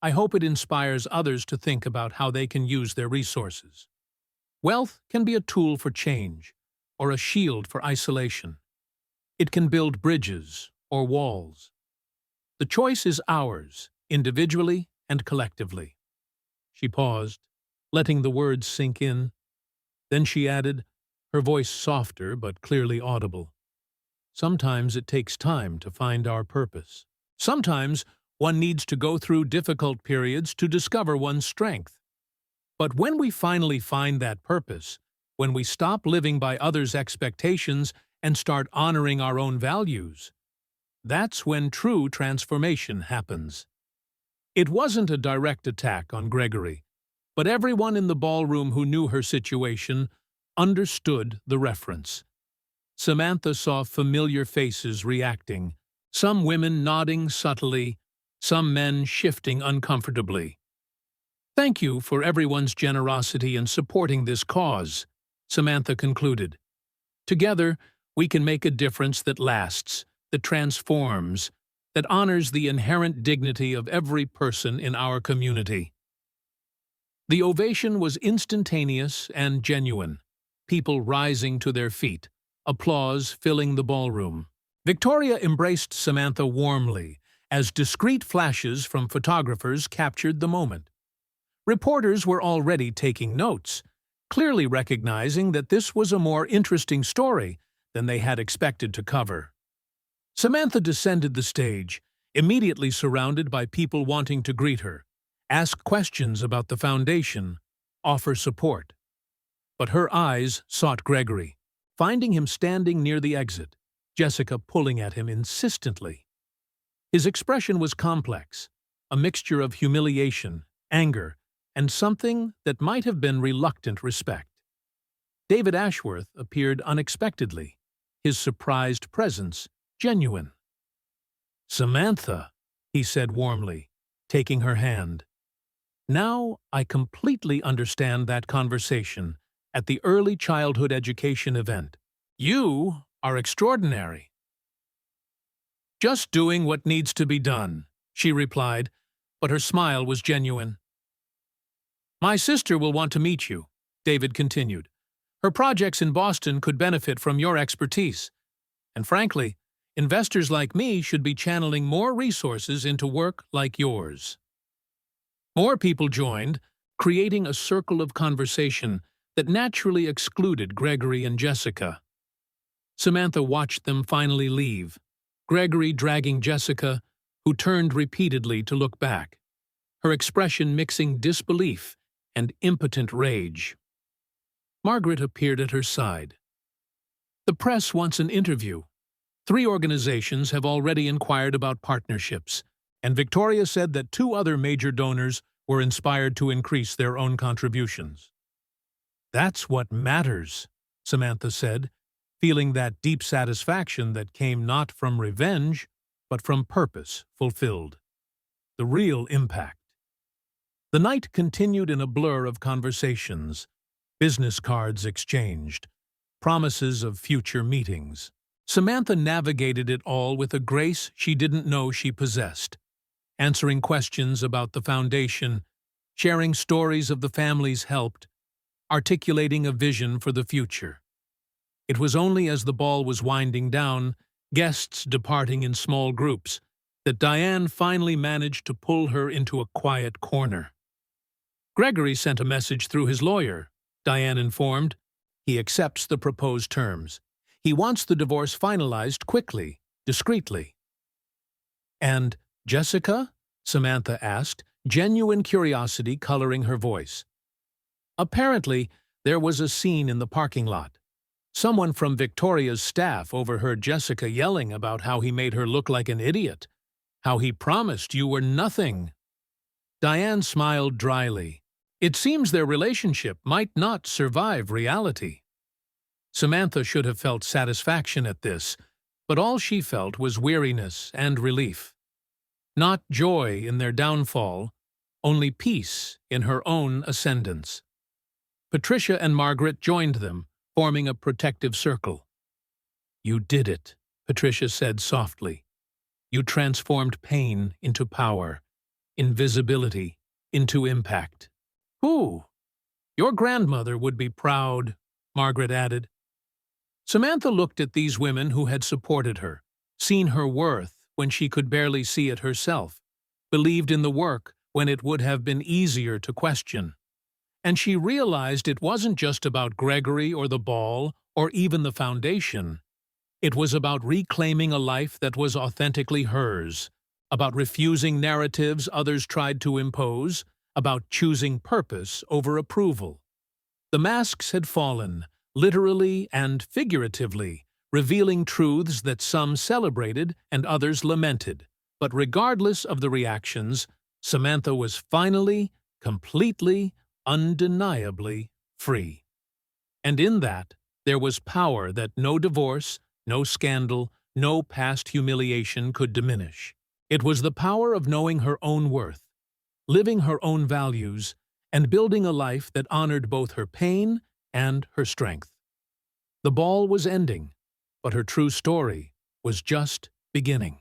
I hope it inspires others to think about how they can use their resources. Wealth can be a tool for change, or a shield for isolation. It can build bridges or walls. The choice is ours, individually and collectively." She paused, letting the words sink in. Then she added, her voice softer but clearly audible, "Sometimes it takes time to find our purpose. Sometimes one needs to go through difficult periods to discover one's strength. But when we finally find that purpose, when we stop living by others' expectations and start honoring our own values, that's when true transformation happens." It wasn't a direct attack on Gregory, but everyone in the ballroom who knew her situation understood the reference. Samantha saw familiar faces reacting, some women nodding subtly, some men shifting uncomfortably. "Thank you for everyone's generosity in supporting this cause," Samantha concluded. "Together, we can make a difference that lasts, that transforms, that honors the inherent dignity of every person in our community." The ovation was instantaneous and genuine, people rising to their feet, applause filling the ballroom. Victoria embraced Samantha warmly as discreet flashes from photographers captured the moment. Reporters were already taking notes, clearly recognizing that this was a more interesting story than they had expected to cover. Samantha descended the stage, immediately surrounded by people wanting to greet her, ask questions about the foundation, offer support. But her eyes sought Gregory, finding him standing near the exit, Jessica pulling at him insistently. His expression was complex, a mixture of humiliation, anger, and something that might have been reluctant respect. David Ashworth appeared unexpectedly, his surprised presence genuine. "Samantha," he said warmly, taking her hand. "Now I completely understand that conversation at the early childhood education event. You are extraordinary." "Just doing what needs to be done," she replied, but her smile was genuine. "My sister will want to meet you," David continued. "Her projects in Boston could benefit from your expertise. And frankly, investors like me should be channeling more resources into work like yours." More people joined, creating a circle of conversation that naturally excluded Gregory and Jessica. Samantha watched them finally leave, Gregory dragging Jessica, who turned repeatedly to look back, her expression mixing disbelief and impotent rage. Margaret appeared at her side. "The press wants an interview. 3 organizations have already inquired about partnerships, and Victoria said that 2 other major donors were inspired to increase their own contributions." "That's what matters," Samantha said, feeling that deep satisfaction that came not from revenge, but from purpose fulfilled. The real impact. The night continued in a blur of conversations, business cards exchanged, promises of future meetings. Samantha navigated it all with a grace she didn't know she possessed, answering questions about the foundation, sharing stories of the families helped, articulating a vision for the future. It was only as the ball was winding down, guests departing in small groups, that Diane finally managed to pull her into a quiet corner. "Gregory sent a message through his lawyer," Diane informed. "He accepts the proposed terms. He wants the divorce finalized quickly, discreetly." "And Jessica?" Samantha asked, genuine curiosity coloring her voice. Apparently, there was a scene in the parking lot. Someone from Victoria's staff overheard Jessica yelling about how he made her look like an idiot, how he promised you were nothing. Diane smiled dryly. It seems their relationship might not survive reality. Samantha should have felt satisfaction at this, but all she felt was weariness and relief. Not joy in their downfall, only peace in her own ascendance. Patricia and Margaret joined them, forming a protective circle. "You did it," Patricia said softly. "You transformed pain into power, invisibility into impact." "Who? Your grandmother would be proud," Margaret added. Samantha looked at these women who had supported her, seen her worth, when she could barely see it herself, believed in the work when it would have been easier to question. And she realized it wasn't just about Gregory or the ball or even the foundation. It was about reclaiming a life that was authentically hers, about refusing narratives others tried to impose, about choosing purpose over approval. The masks had fallen, literally and figuratively, revealing truths that some celebrated and others lamented. But regardless of the reactions, Samantha was finally, completely, undeniably free. And in that, there was power that no divorce, no scandal, no past humiliation could diminish. It was the power of knowing her own worth, living her own values, and building a life that honored both her pain and her strength. The ball was ending, but her true story was just beginning.